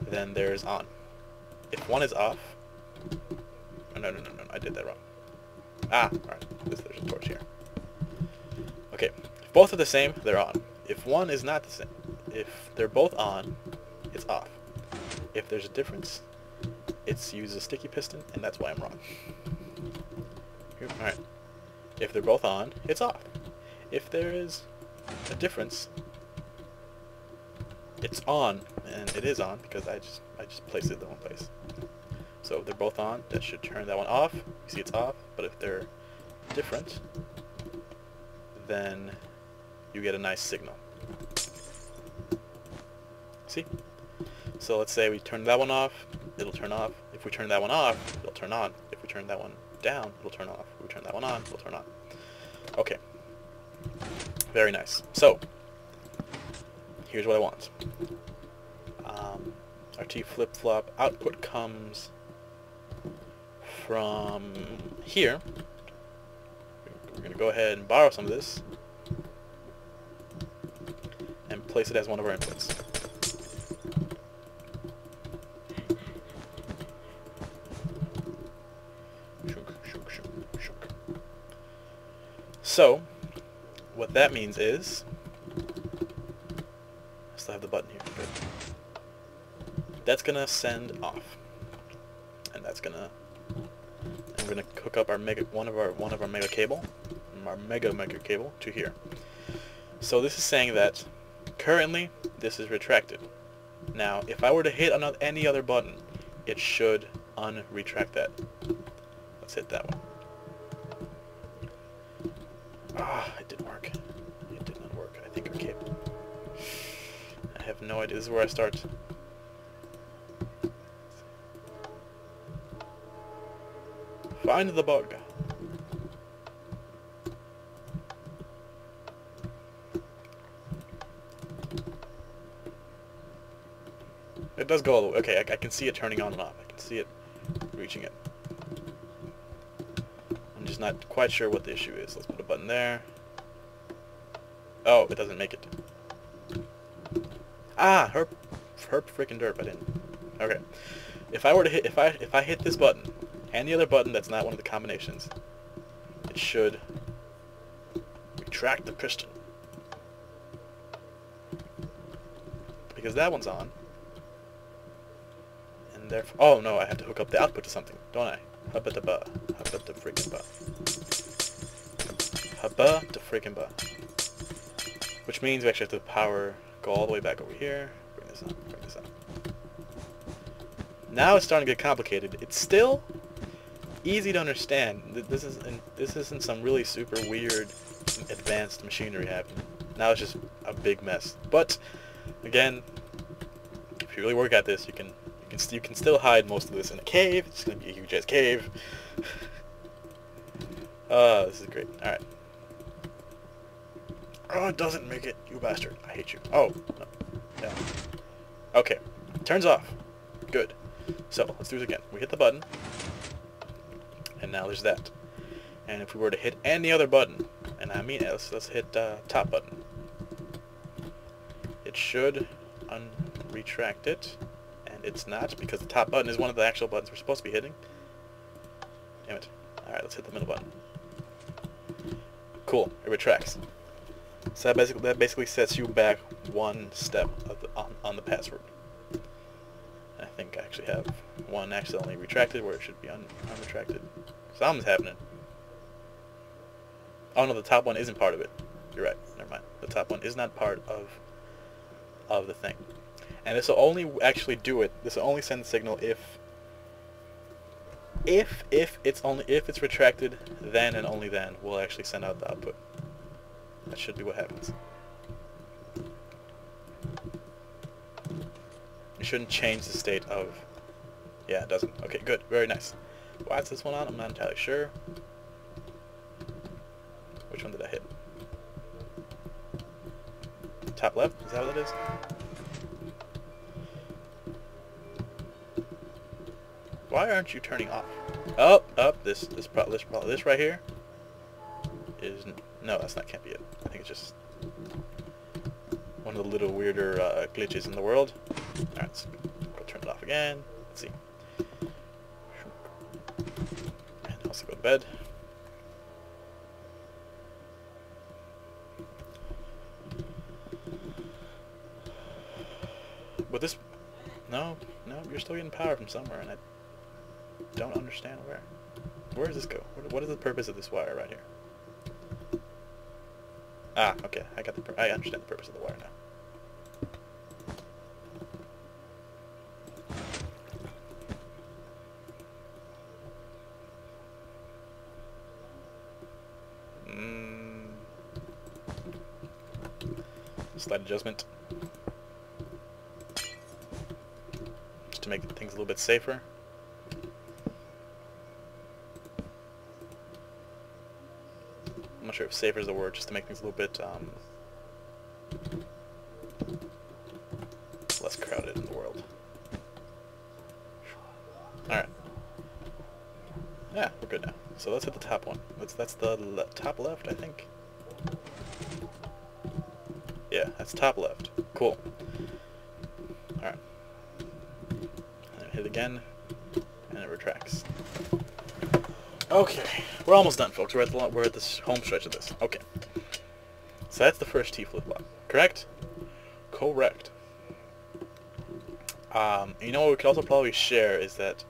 then there's on. If one is off, oh, no, I did that wrong. Ah, alright, there's a torch here. Okay, if both are the same, they're on. If one is not the same, if they're both on, it's off. If there's a difference, it's use a sticky piston, and that's why I'm wrong. Alright, if they're both on, it's off. If there is a difference, it's on, and it is on because I just placed it in the wrong place. So if they're both on, that should turn that one off. You see it's off, but if they're different, then you get a nice signal. See? So let's say we turn that one off, it'll turn off. If we turn that one off, it'll turn on. If we turn that one down, it'll turn off. If we turn that one on, it'll turn on. Okay. Very nice. So, here's what I want. Our T flip-flop output comes from here. We're going to go ahead and borrow some of this and place it as one of our inputs. So, what that means is, I still have the button here. Good. That's gonna send off, and that's gonna. And we're gonna hook up our one of our mega cable to here. So this is saying that currently this is retracted. Now, if I were to hit any other button, it should unretract that. Let's hit that one. Ah, it didn't work. It did not work. I think our cable. I have no idea. This is where I start. Find the bug. It does go all the way. Okay, I can see it turning on and off. I can see it reaching it. I'm just not quite sure what the issue is. Let's put a button there. Oh, it doesn't make it. Ah, herp freaking derp. I didn't. Okay. If I were to hit, if I hit this button, any other button that's not one of the combinations, it should retract the piston. Because that one's on. And therefore, oh no, I have to hook up the output to something, don't I? Hubba da ba. Hubba da freaking ba. Hubba da freaking ba. Which means we actually have to power, go all the way back over here. Bring this on, bring this on. Now it's starting to get complicated. It's still easy to understand. This isn't some really super weird advanced machinery happening. Now it's just a big mess. But again, if you really work at this, you can still hide most of this in a cave. It's gonna be a huge ass cave. This is great. All right. Oh, it doesn't make it, you bastard. I hate you. Oh, no. Yeah. Okay. Turns off. Good. So let's do this again. We hit the button. And now there's that. And if we were to hit any other button, and I mean let's hit top button. It should unretract it, and it's not because the top button is one of the actual buttons we're supposed to be hitting. Damn it. Alright, let's hit the middle button. Cool, it retracts. So that basically sets you back one step on the password. I think I actually have one accidentally retracted where it should be unretracted. Something's happening. Oh no, the top one isn't part of it. You're right. Never mind. The top one is not part of the thing. And this will only actually do it. This will only send the signal if it's retracted, then and only then will actually send out the output. That should be what happens. It shouldn't change the state of... Yeah, it doesn't. Okay, good. Very nice. Why is this one on? I'm not entirely sure. Which one did I hit? Top left? Is that what it is? Why aren't you turning off? Oh, this right here is... No, that's not, can't be it. I think it's just one of the little weirder glitches in the world. Alright, let's go turn it off again. Let's see. And also go to bed. But this... No, you're still getting power from somewhere, and I don't understand where. Where does this go? What is the purpose of this wire right here? Ah, okay. I understand the purpose of the wire now. Slight adjustment. Just to make things a little bit safer. I'm not sure if safer is the word, just to make things a little bit less crowded in the world. Alright. Yeah, we're good now. So let's hit the top one. That's the top left, I think. Yeah, that's top left. Cool. Alright. And hit again, and it retracts. Okay, we're almost done, folks. We're at this home stretch of this. Okay. So that's the first T flip-flop. Correct? Correct. You know what we could also probably share is that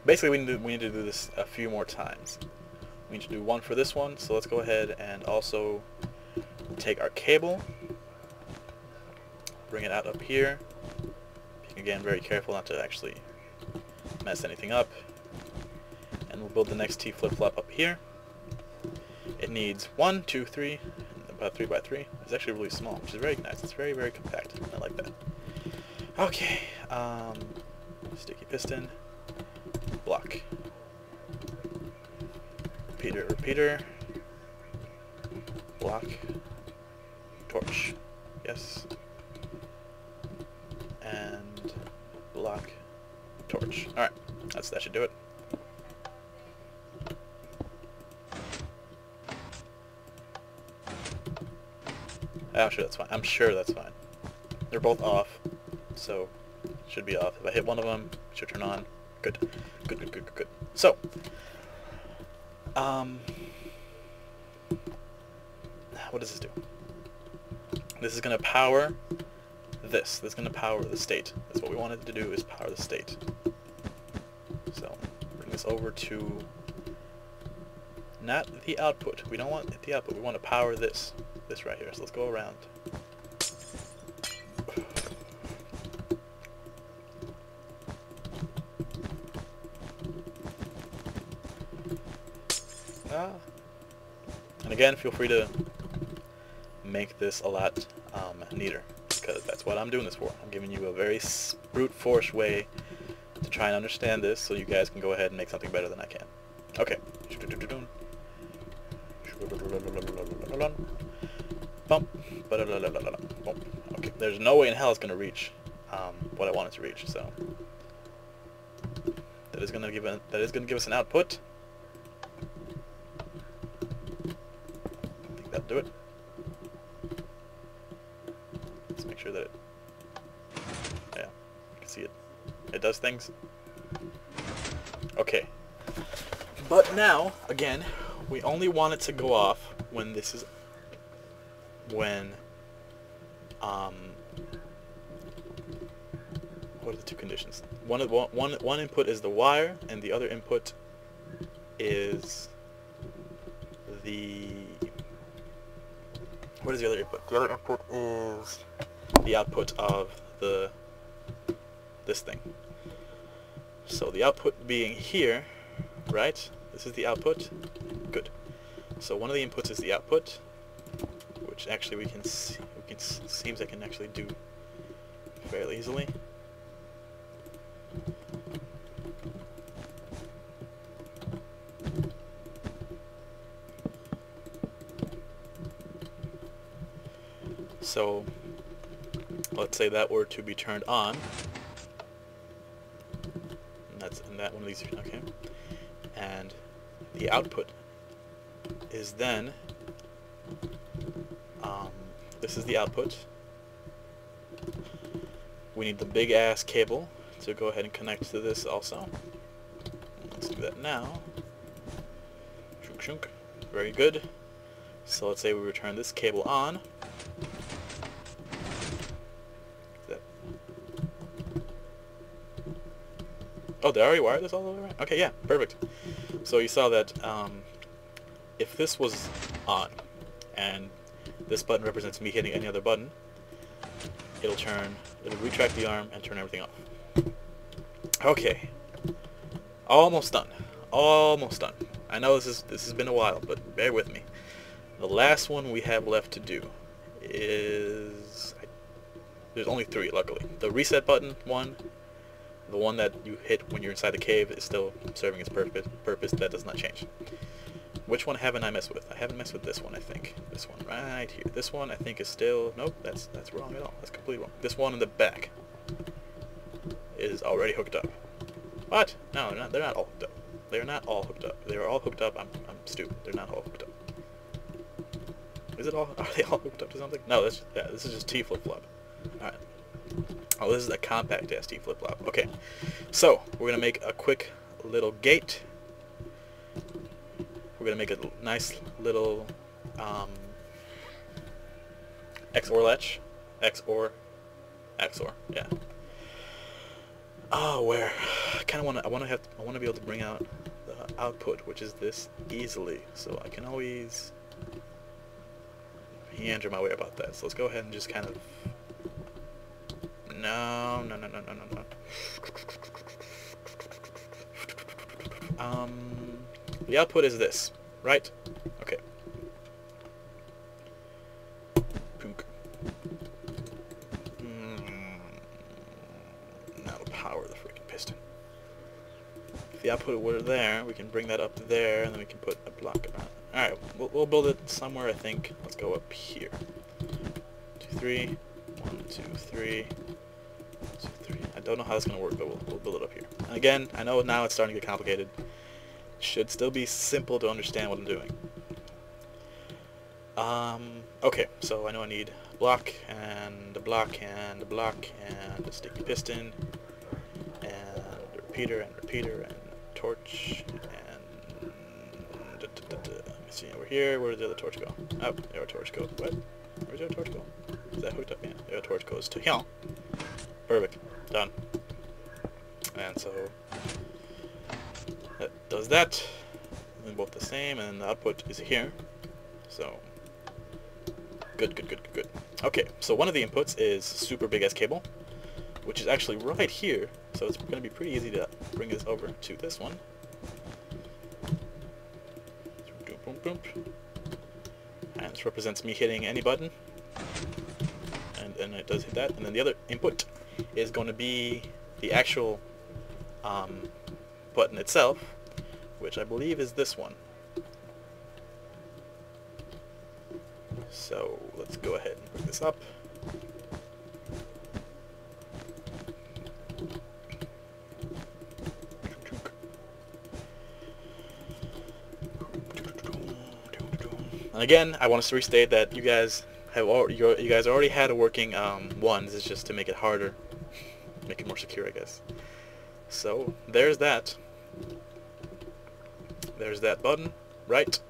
basically we need to do this a few more times. We need to do one for this one, so let's go ahead and also take our cable, bring it out up here. Again, very careful not to actually mess anything up. And we'll build the next T flip-flop up here. It needs 1, 2, 3, about 3 by 3. It's actually really small, which is very nice. It's very, very compact. I like that. Okay, sticky piston, block, repeater, block, torch, yes, and block, torch. Alright, that should do it. I'm sure that's fine. I'm sure that's fine. They're both off, so it should be off. If I hit one of them, it should turn on. Good. Good, good, good, good, good. So, what does this do? This is going to power this. This is going to power the state. That's what we wanted to do, is power the state. So, bring this over to not the output. We don't want the output. We want to power this. This right here. So let's go around. And again, feel free to make this a lot neater, because that's what I'm doing this for. I'm giving you a very brute force way to try and understand this, so you guys can go ahead and make something better than I can. Okay. Bump. Okay. There's no way in hell it's gonna reach what I want it to reach. So that is gonna give us an output. I think that'll do it. Let's make sure that it. Yeah, you can see it. It does things. Okay. But now, again, we only want it to go off when this is what are the two conditions? One input is the wire, and the other input is the... What is the other input? The other input is the output of this thing. So the output being here, right? This is the output. Good. So one of the inputs is the output, which actually seems I can actually do fairly easily. So let's say that were to be turned on, and that's in that one of these. Okay, and the output is then. This is the output. We need the big ass cable to go ahead and connect to this also. Let's do that now. Shunk shunk. Very good. So let's say we return this cable on. Oh, they already wired this all the way around? Okay, yeah, perfect. So you saw that if this was on, and this button represents me hitting any other button, it'll retract the arm and turn everything off. Okay. Almost done. Almost done. I know this has been a while, but bear with me. The last one we have left to do is... there's only 3, luckily. The reset button one, the one that you hit when you're inside the cave, is still serving its purpose. That does not change. Which one haven't I messed with? I haven't messed with this one, I think. This one right here. This one I think is still... nope, that's wrong at all. That's completely wrong. This one in the back is already hooked up. What? No, they're not all hooked up. They're not all hooked up. They are all hooked up. I'm stupid. They're not all hooked up. Is it all? Are they all hooked up to something? No, this is just T flip-flop. Alright. Oh, this is a compact ass T flip-flop. Okay. So, we're gonna make a quick little gate. We're gonna make a nice little XOR latch. XOR, yeah. Oh, where? I want to be able to bring out the output, which is this, easily. So I can always meander my way about that. So let's go ahead and just kind of... No. The output is this, right? Okay. That'll power the freaking piston. If the output were there, we can bring that up there, and then we can put a block around. Alright, we'll build it somewhere, I think. Let's go up here. 2, 3. 1, 2, 3. 2, 3. I don't know how that's going to work, but we'll build it up here. And again, I know now it's starting to get complicated. It should still be simple to understand what I'm doing. Okay, so I know I need a block, and a block, and a block, and a sticky piston, and a repeater, and a torch, and... Let me see, over here, where did the other torch go? Oh, there our torch goes. What? Where's our torch go? Is that hooked up? Yeah, the other torch goes to here. Perfect. Done. And so... that does that. And both the same, and the output is here. So... Good. Okay, so one of the inputs is super big ass cable, which is actually right here, so it's going to be pretty easy to bring this over to this one. And this represents me hitting any button, and it does hit that. And then the other input is going to be the actual button itself, which I believe is this one. So let's go ahead and bring this up. And again, I want to restate that you guys already had a working one. This is just to make it harder, make it more secure, I guess. So there's that. There's that button, right?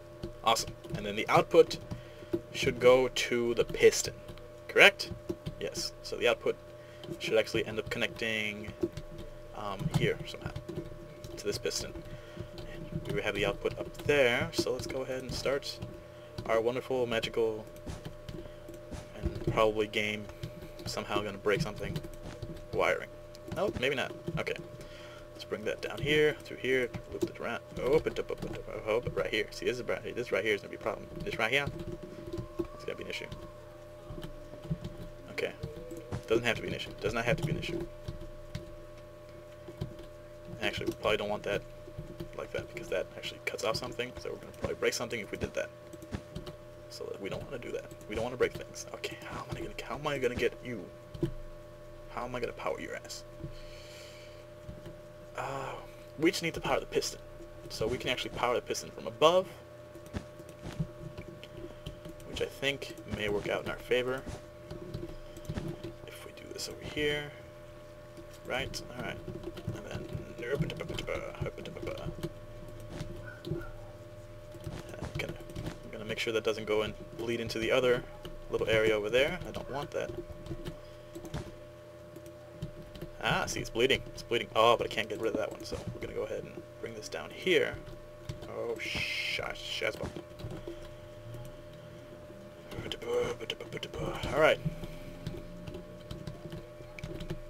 Awesome. And then the output should go to the piston, correct? Yes. So the output should actually end up connecting here somehow to this piston. And we have the output up there, so let's go ahead and start our wonderful, magical, and probably game somehow gonna break something wiring. No, maybe not. Okay. Let's bring that down here, through here, loop it around. Open up, right here. See, this right here is gonna be a problem. This right here, it's gonna be an issue. Okay. Doesn't have to be an issue. Does not have to be an issue. Actually, we probably don't want that like that, because that actually cuts off something, so we're gonna probably break something if we did that. So we don't want to do that. We don't want to break things. Okay, how am I gonna get you? How am I gonna power your ass? We just need to power the piston. So we can actually power the piston from above, which I think may work out in our favor. If we do this over here. Right? Alright. And then... I'm gonna make sure that doesn't go and bleed into the other little area over there. I don't want that. Ah, see, it's bleeding. It's bleeding. Oh, but I can't get rid of that one, so we're going to go ahead and bring this down here. Oh, shazbot. Alright.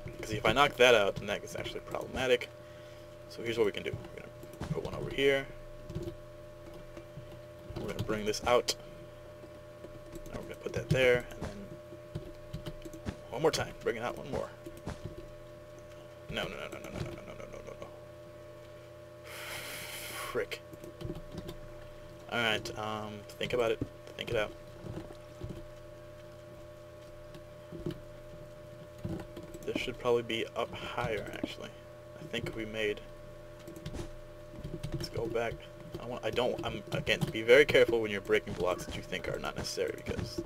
Because if I knock that out, then that is actually problematic. So here's what we can do. We're going to put one over here. We're going to bring this out. Now we're going to put that there, and then one more time. Bring it out one more. No. Frick. Alright, think about it. Think it out. This should probably be up higher, actually. I think we made... Let's go back. Again, be very careful when you're breaking blocks that you think are not necessary, because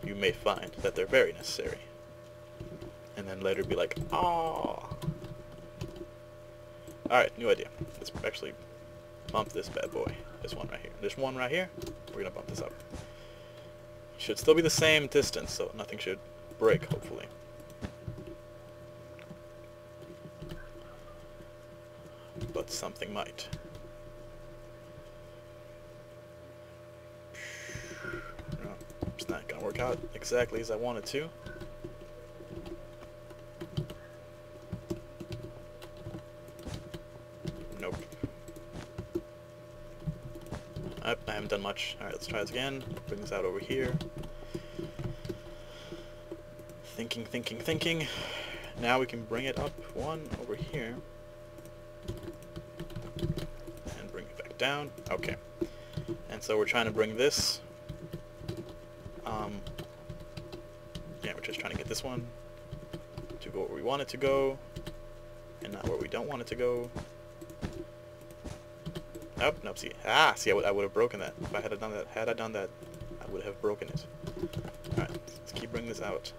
you may find that they're very necessary. And then later be like, ah. Alright, new idea. Let's actually bump this bad boy. This one right here. This one right here. We're gonna bump this up. Should still be the same distance, so nothing should break, hopefully. But something might. No, it's not gonna work out exactly as I want it to. Nope. I haven't done much. Alright, let's try this again. Bring this out over here. Thinking. Now we can bring it up one over here. And bring it back down. Okay. And so we're trying to bring this. Yeah, we're just trying to get this one to go where we want it to go. And not where we don't want it to go. Nope, see. See, I would have broken that. If I had done that, I would have broken it. Alright, let's keep bringing this out.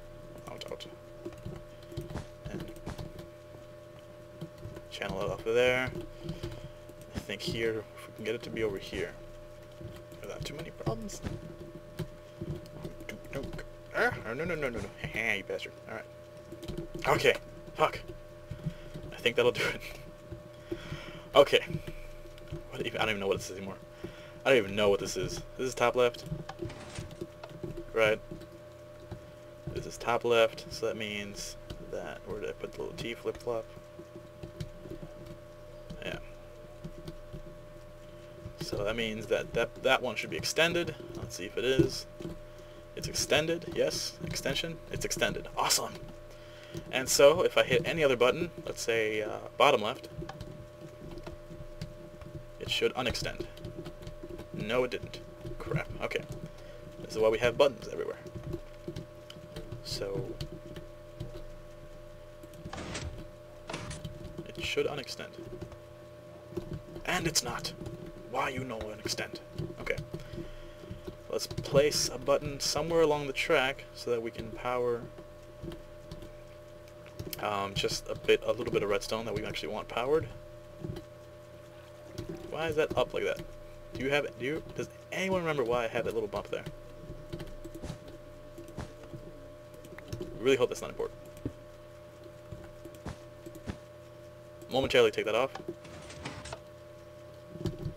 Out. And channel it off of there. I think here, if we can get it to be over here, without too many problems. No. You bastard. Alright. Okay. Fuck. I think that'll do it. Okay. I don't even know what this is anymore. I don't even know what this is. This is top left. Right. This is top left, so that means that... Where did I put the little T flip-flop? Yeah. So that means that one should be extended. Let's see if it is. It's extended. Yes. Extension. It's extended. Awesome! And so, if I hit any other button, let's say bottom left, it should unextend. No, it didn't. Crap. Okay. This is why we have buttons everywhere. So it should unextend. And it's not. Why you know unextend? Okay. Let's place a button somewhere along the track so that we can power just a little bit of redstone that we actually want powered. Why is that up like that? Does anyone remember why I had that little bump there? Really hope that's not important. Momentarily take that off.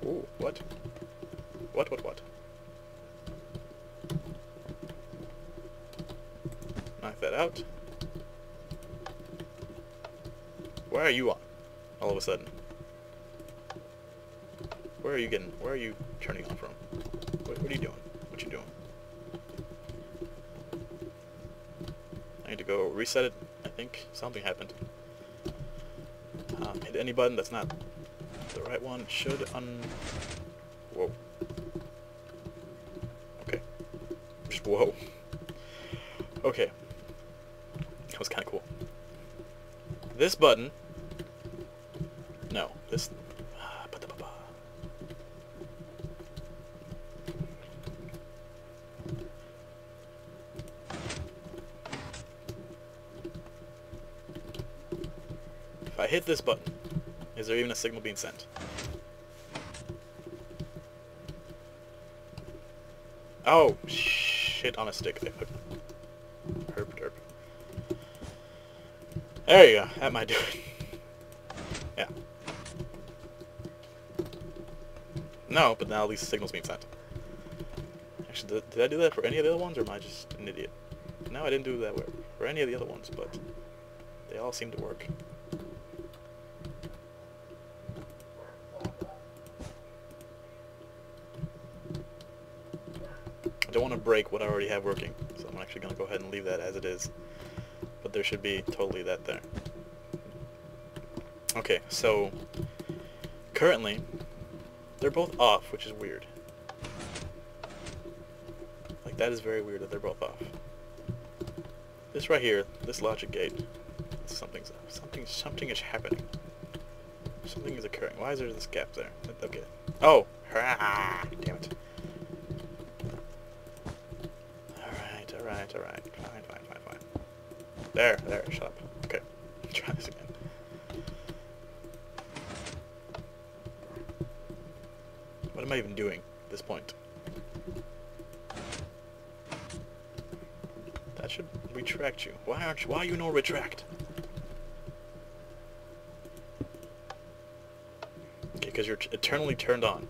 Ooh, what? What? Knock that out. Where are you on? All of a sudden. Where are you turning on from? What are you doing? What you doing? I need to go reset it. I think something happened. Hit any button that's not the right one. It should Whoa. Okay. Just whoa. Okay. That was kind of cool. This button. No. This. If I hit this button, is there even a signal being sent? Oh, shit on a stick. I put herp. There you go. That might do it. Yeah. No, but now at least the signal's being sent. Actually, did I do that for any of the other ones, or am I just an idiot? No, I didn't do that for any of the other ones, but they all seem to work. I don't want to break what I already have working, so I'm actually going to go ahead and leave that as it is. But there should be totally that there. Okay, so currently they're both off, which is weird. Like, that is very weird that they're both off. This right here, this logic gate, something is happening. Something is occurring. Why is there this gap there? Okay. Oh, damn it. Alright. Fine. There, shut up. Okay, try this again. What am I even doing at this point? That should retract you. Why are you no retract? Okay, because you're eternally turned on.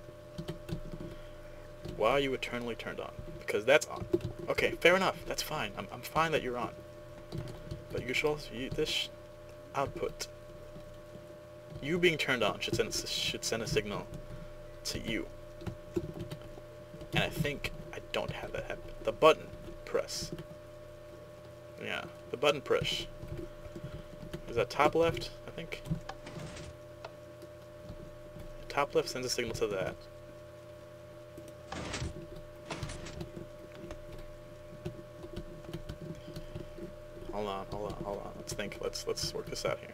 Why are you eternally turned on? Because that's on. Okay, fair enough. That's fine. I'm fine that you're on. But you should also this output. You being turned on should send a signal to you. And I think I don't have that happen. The button press. Yeah, the button push. Is that top left? I think. Top left sends a signal to that. Hold on. Let's think. Let's work this out here.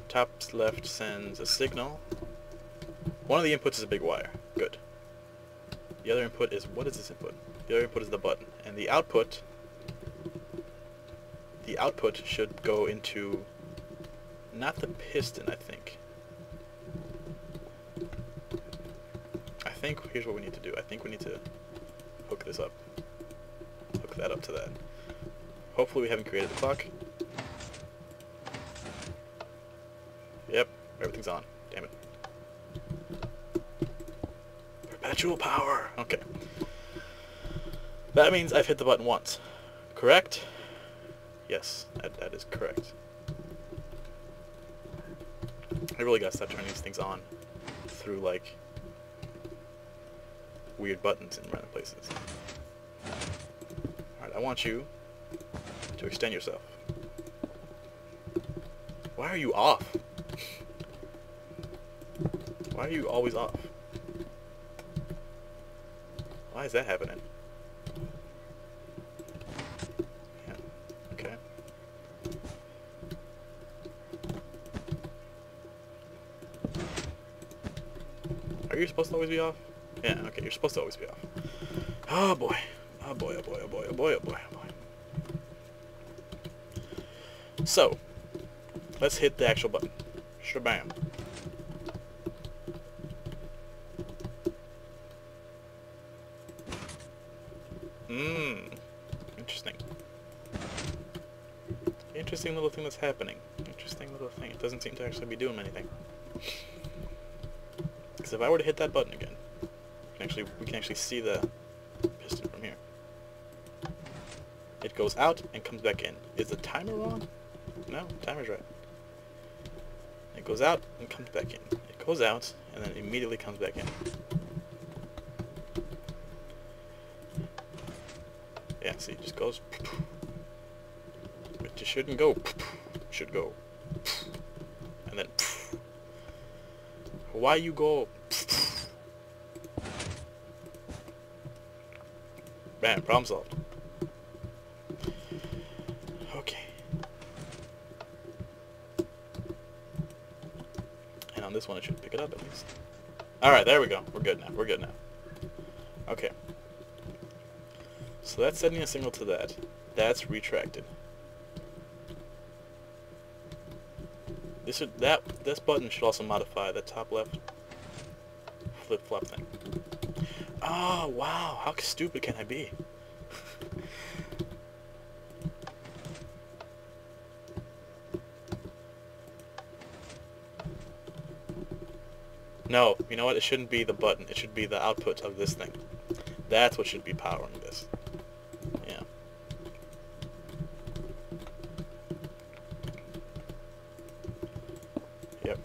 Top left sends a signal. One of the inputs is a big wire. Good. The other input is, what is this input? The other input is the button. And the output should go into, not the piston, I think. Here's what we need to do. I think we need to hook this up. Hook that up to that. Hopefully we haven't created the clock. Yep, everything's on. Damn it. Perpetual power. Okay. That means I've hit the button once. Correct? Yes, that is correct. I really gotta start turning these things on through, like, weird buttons in random places. Alright, I want you to extend yourself. Why are you off? Why are you always off? Why is that happening? Yeah, okay. Are you supposed to always be off? Yeah, okay, you're supposed to always be off. Oh boy. Oh boy. So, let's hit the actual button. Shabam. Interesting. Interesting little thing that's happening. Interesting little thing. It doesn't seem to actually be doing anything. Because if I were to hit that button again, we can actually see the piston from here. It goes out and comes back in. Is the timer wrong? No, timer's right. It goes out and comes back in. It goes out and then immediately comes back in. Yeah, see, it just goes. It just shouldn't go. It should go. And then. Why you go? Bam, problem solved. Okay. And on this one, it should pick it up at least. Alright, there we go. We're good now. Okay. So that's sending a signal to that. That's retracted. This button should also modify the top left flip-flop thing. Oh, wow. How stupid can I be? No, you know what? It shouldn't be the button. It should be the output of this thing. That's what should be powering this. Yeah. Yep.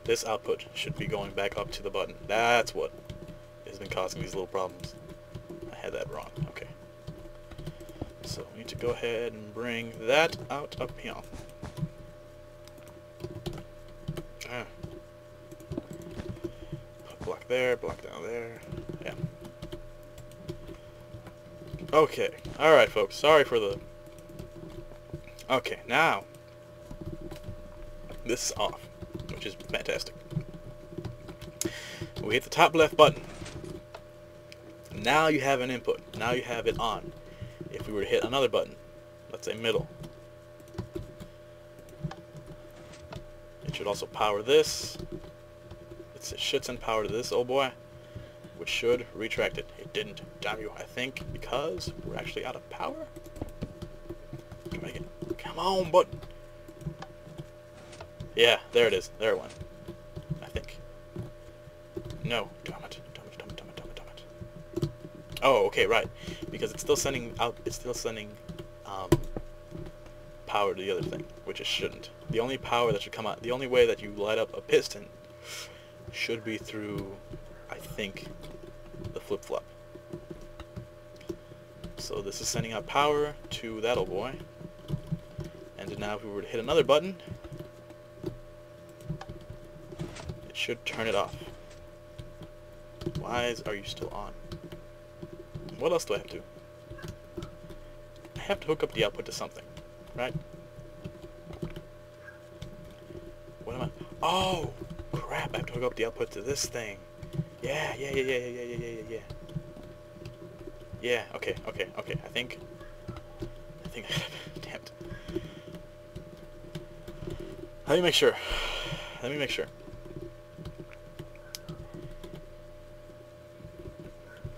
This output should be going back up to the button. That's what has been causing these little problems. I had that wrong. Okay. So we need to go ahead and bring that out up here. Ah. Block there, block down there. Yeah. Okay. Alright, folks. Sorry for the... Okay, now this is off, which is fantastic. We hit the top left button. Now you have an input. Now you have it on. If we were to hit another button, let's say middle, it should also power this. It should send power to this old boy, which should retract it. It didn't. Damn you, I think, because we're actually out of power. Try again. Come on, button. Yeah, there it is. There it went. I think. No. Damn it. Damn it, damn it, damn it, damn it, damn it. Oh, okay, right. Because it's still sending out, it's still sending power to the other thing, which it shouldn't. The only power that should come out, the only way that you light up a piston should be through, I think, the flip-flop. So this is sending out power to that old boy. And now if we were to hit another button, it should turn it off. Why are you still on? What else do I have to do? I have to hook up the output to something, right? What am I? Oh, crap! I have to hook up the output to this thing. Yeah. Yeah. Okay. I think. Damn it. Let me make sure.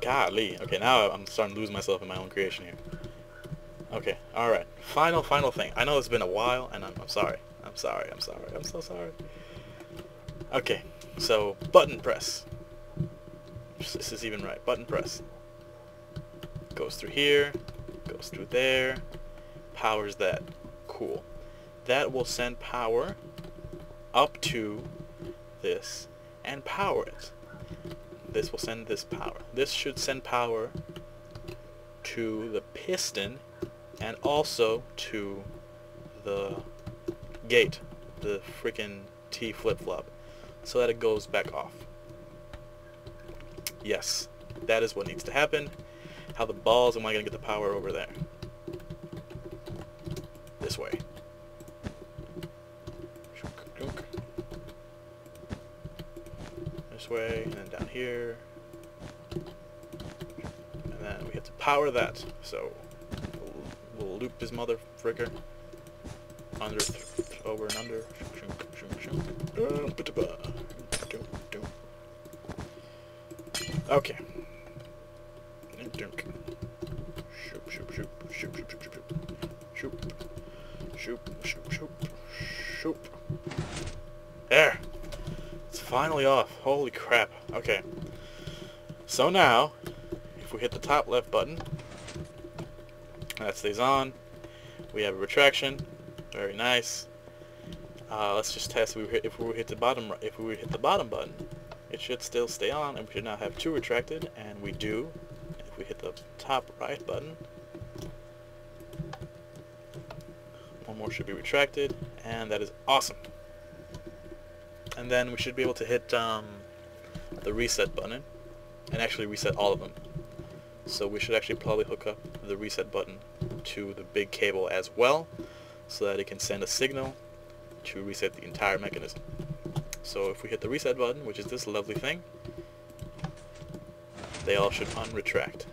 Golly. Okay, now I'm starting to lose myself in my own creation here. Okay, alright. Final thing. I know it's been a while, and I'm sorry. I'm so sorry. Okay, so button press. If this is even right. Button press. Goes through here, goes through there, powers that. Cool. That will send power up to this and power it. This will send this power. This should send power to the piston and also to the gate, the freaking T flip-flop, so that it goes back off. Yes, that is what needs to happen. How the balls am I going to get the power over there? This way. This way, and then down here. And then we have to power that. So we'll loop this mother fricker. Under, over and under. Okay. Shoop. There. It's finally off. Holy crap. Okay. So now, if we hit the top left button, that stays on. We have a retraction. Very nice. Let's just test if we hit the bottom button, it should still stay on, and we should now have two retracted, and we do. If we hit the top right button, one more should be retracted, and that is awesome. And then we should be able to hit the reset button and actually reset all of them. So we should actually probably hook up the reset button to the big cable as well, so that it can send a signal to reset the entire mechanism. So if we hit the reset button, which is this lovely thing, they all should unretract.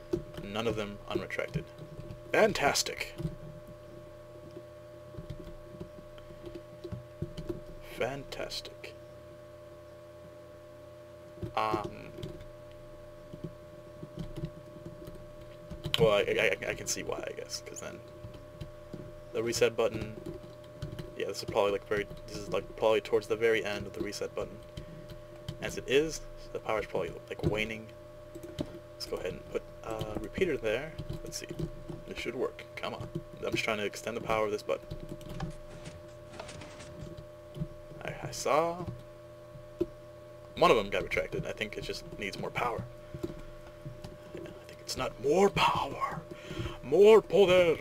None of them unretracted. Fantastic! Fantastic. Well, I can see why, I guess, because then the reset button, yeah, this is probably this is like probably towards the very end of the reset button. As it is, the power is probably like waning. Let's go ahead and put a repeater there. Let's see. This should work. Come on. I'm just trying to extend the power of this button. I saw one of them got retracted. I think it just needs more power. Yeah, I think it's not more power. More poder.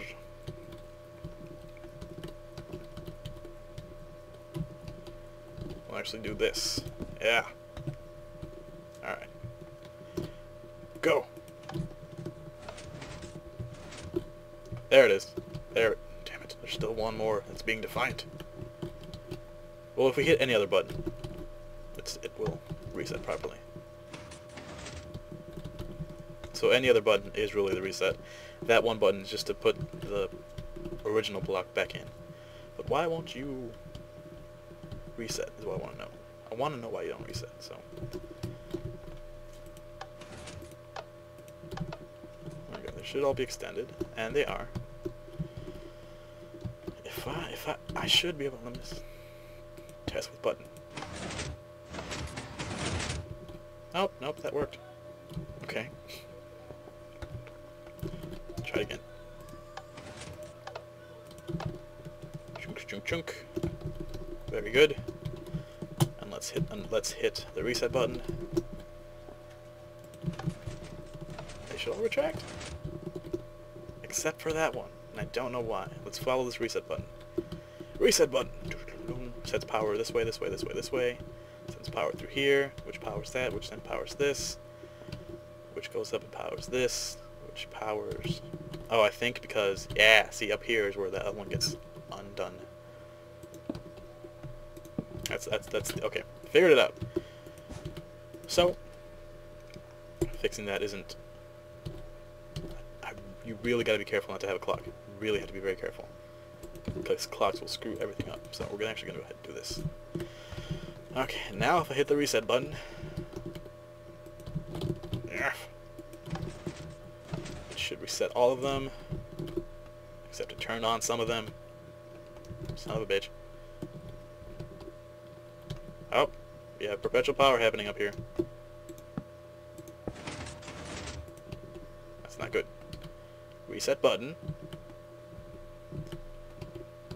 We'll actually do this. Yeah. Alright. Go. There it is. There. Damn it. There's still one more that's being defiant. Well, if we hit any other button, it will reset properly. So any other button is really the reset. That one button is just to put the original block back in. But why won't you reset is what I want to know. I want to know why you don't reset, so. Okay, they should all be extended, and they are. I should be able to limit this. Test with button. Nope, nope, that worked. Okay. Try again. Chunk, chunk, chunk. Very good. And let's hit the reset button. They should all retract. Except for that one. And I don't know why. Let's follow this reset button. Reset button! Sets power this way, this way, this way, this way. Sends power through here, which powers that, which then powers this. Which goes up and powers this, which powers... Oh, I think because... Yeah, see, up here is where that other one gets undone. That's okay. Figured it out. So, fixing that isn't... You really gotta be careful not to have a clock. You really have to be very careful. Because clocks will screw everything up. So we're actually gonna go ahead and do this. Okay, now if I hit the reset button... It should reset all of them. Except it turned on some of them. Son of a bitch. Oh, we have perpetual power happening up here. That's not good. Reset button.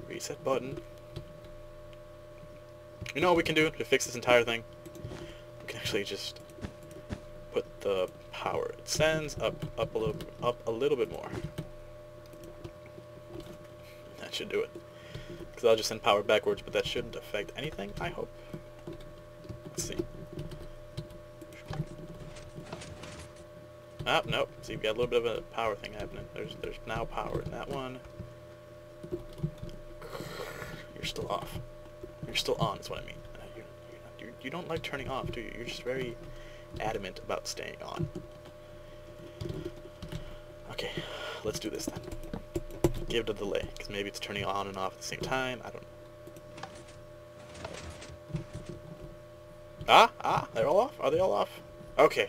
Reset button. You know what we can do to fix this entire thing? We can actually just put the power it sends up a little bit more. That should do it. Because I'll just send power backwards, but that shouldn't affect anything, I hope. Let's see. Oh, nope. See, we've got a little bit of a power thing happening. There's now power in that one. You're still off. You're still on, is what I mean. You don't like turning off, do you? You're just very adamant about staying on. Okay, let's do this then. Give it a delay, because maybe it's turning on and off at the same time. I don't know. They're all off? Are they all off? Okay.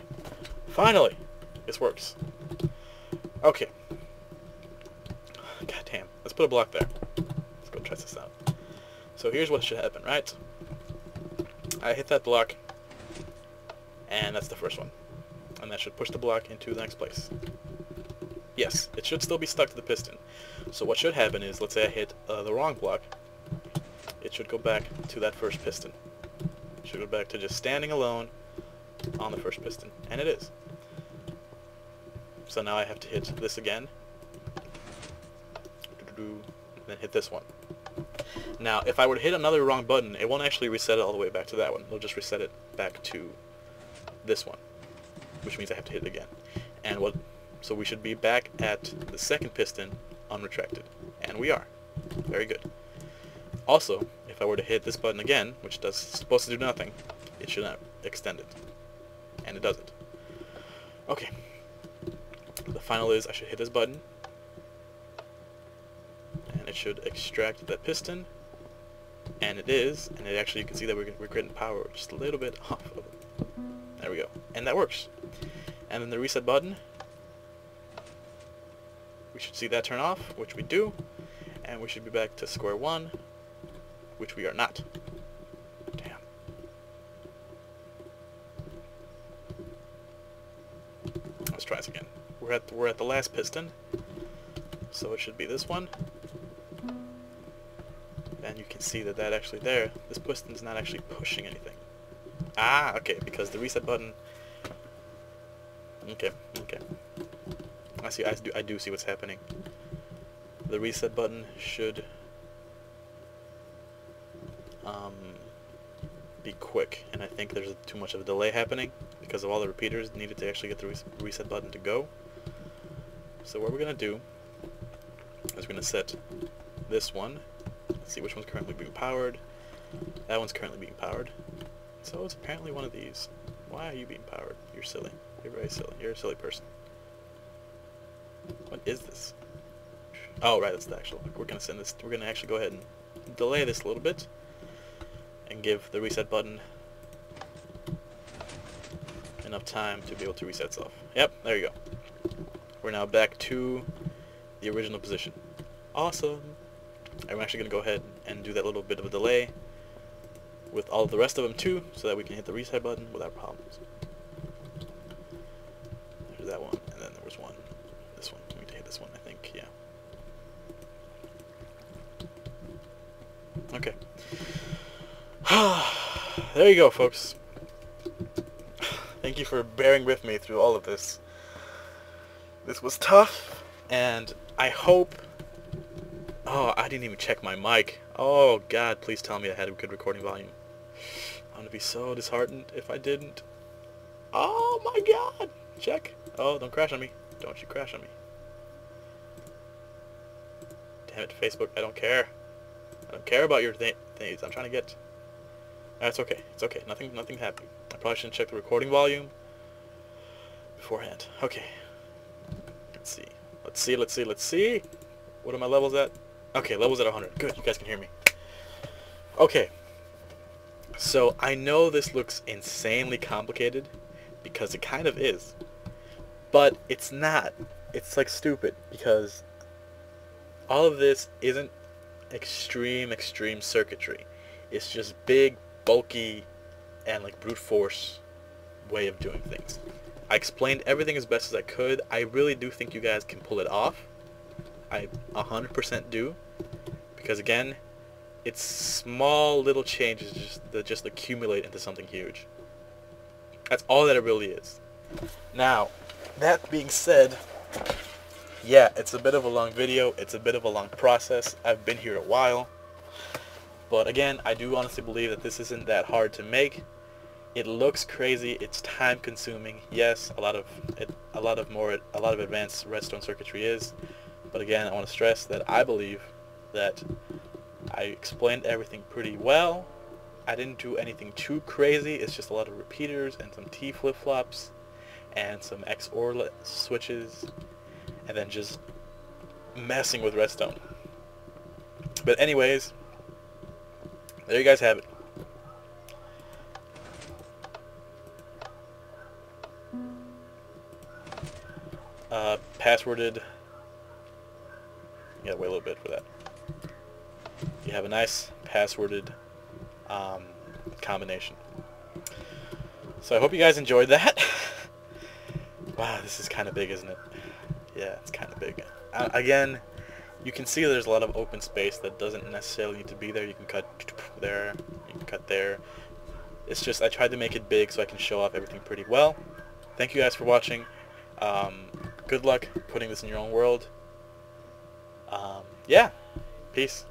Finally! This works. Okay. God damn. Let's put a block there. Let's go test this out. So here's what should happen, right? I hit that block, and that's the first one. And that should push the block into the next place. Yes, it should still be stuck to the piston. So what should happen is, let's say I hit the wrong block, it should go back to that first piston. It should go back to just standing alone on the first piston. And it is. So now I have to hit this again. And then hit this one. Now, if I were to hit another wrong button, it won't actually reset it all the way back to that one. It'll just reset it back to this one, which means I have to hit it again. And so we should be back at the second piston unretracted. And we are. Very good. Also, if I were to hit this button again, which is supposed to do nothing, it should not extend it. And it doesn't. Okay. The final is I should hit this button, and it should extract that piston, and it is, and it actually, you can see that we're getting power just a little bit off of it. There we go. And that works. And then the reset button, we should see that turn off, which we do, and we should be back to square one, which we are not. Damn. Let's try this again. We're at the last piston, so it should be this one. And you can see that actually there, this piston's not actually pushing anything. Ah, okay, because the reset button. Okay. I do see what's happening. The reset button should be quick, and I think there's too much of a delay happening because of all the repeaters needed to actually get the reset button to go. So what we're gonna do is we're gonna set this one. Let's see which one's currently being powered. That one's currently being powered. So it's apparently one of these. Why are you being powered? You're silly. You're very silly. You're a silly person. What is this? Oh, right, that's the actual. We're gonna send this. We're gonna actually go ahead and delay this a little bit, and give the reset button enough time to be able to reset itself. Yep, there you go. We're now back to the original position. Awesome. I'm actually gonna go ahead and do that little bit of a delay with all of the rest of them too, so that we can hit the reset button without problems. There's that one, and then there was one. This one. We need to hit this one, I think. Yeah. Okay. There you go, folks. Thank you for bearing with me through all of this. This was tough, and I hope... Oh, I didn't even check my mic. Oh, God, please tell me I had a good recording volume. I'm gonna be so disheartened if I didn't. Oh, my God! Check. Oh, don't crash on me. Don't you crash on me. Damn it, Facebook, I don't care. I don't care about your things. I'm trying to get... That's okay. It's okay. Nothing happened. I probably shouldn't check the recording volume beforehand. Okay. Let's see. What are my levels at? Okay, levels at 100. Good, you guys can hear me. Okay. So, I know this looks insanely complicated, because it kind of is. But it's not. It's like stupid, because all of this isn't extreme circuitry. It's just big, bulky, and like brute force way of doing things. I explained everything as best as I could. I really do think you guys can pull it off. I 100% do, because again, it's small little changes that just accumulate into something huge. That's all that it really is. Now, that being said, yeah, it's a bit of a long video. It's a bit of a long process. I've been here a while. But again, I do honestly believe that this isn't that hard to make. It looks crazy. It's time consuming. Yes, a lot of advanced redstone circuitry is. But again, I want to stress that I believe that I explained everything pretty well. I didn't do anything too crazy. It's just a lot of repeaters and some T flip-flops and some XOR switches, and then just messing with redstone. But anyways, there you guys have it. Passworded. You gotta wait a little bit for that. You have a nice passworded combination. So I hope you guys enjoyed that. Wow, this is kind of big, isn't it? Yeah, it's kind of big. Again, you can see there's a lot of open space that doesn't necessarily need to be there. You can cut there, you can cut there. It's just I tried to make it big so I can show off everything pretty well. Thank you guys for watching. Good luck putting this in your own world. Yeah, peace.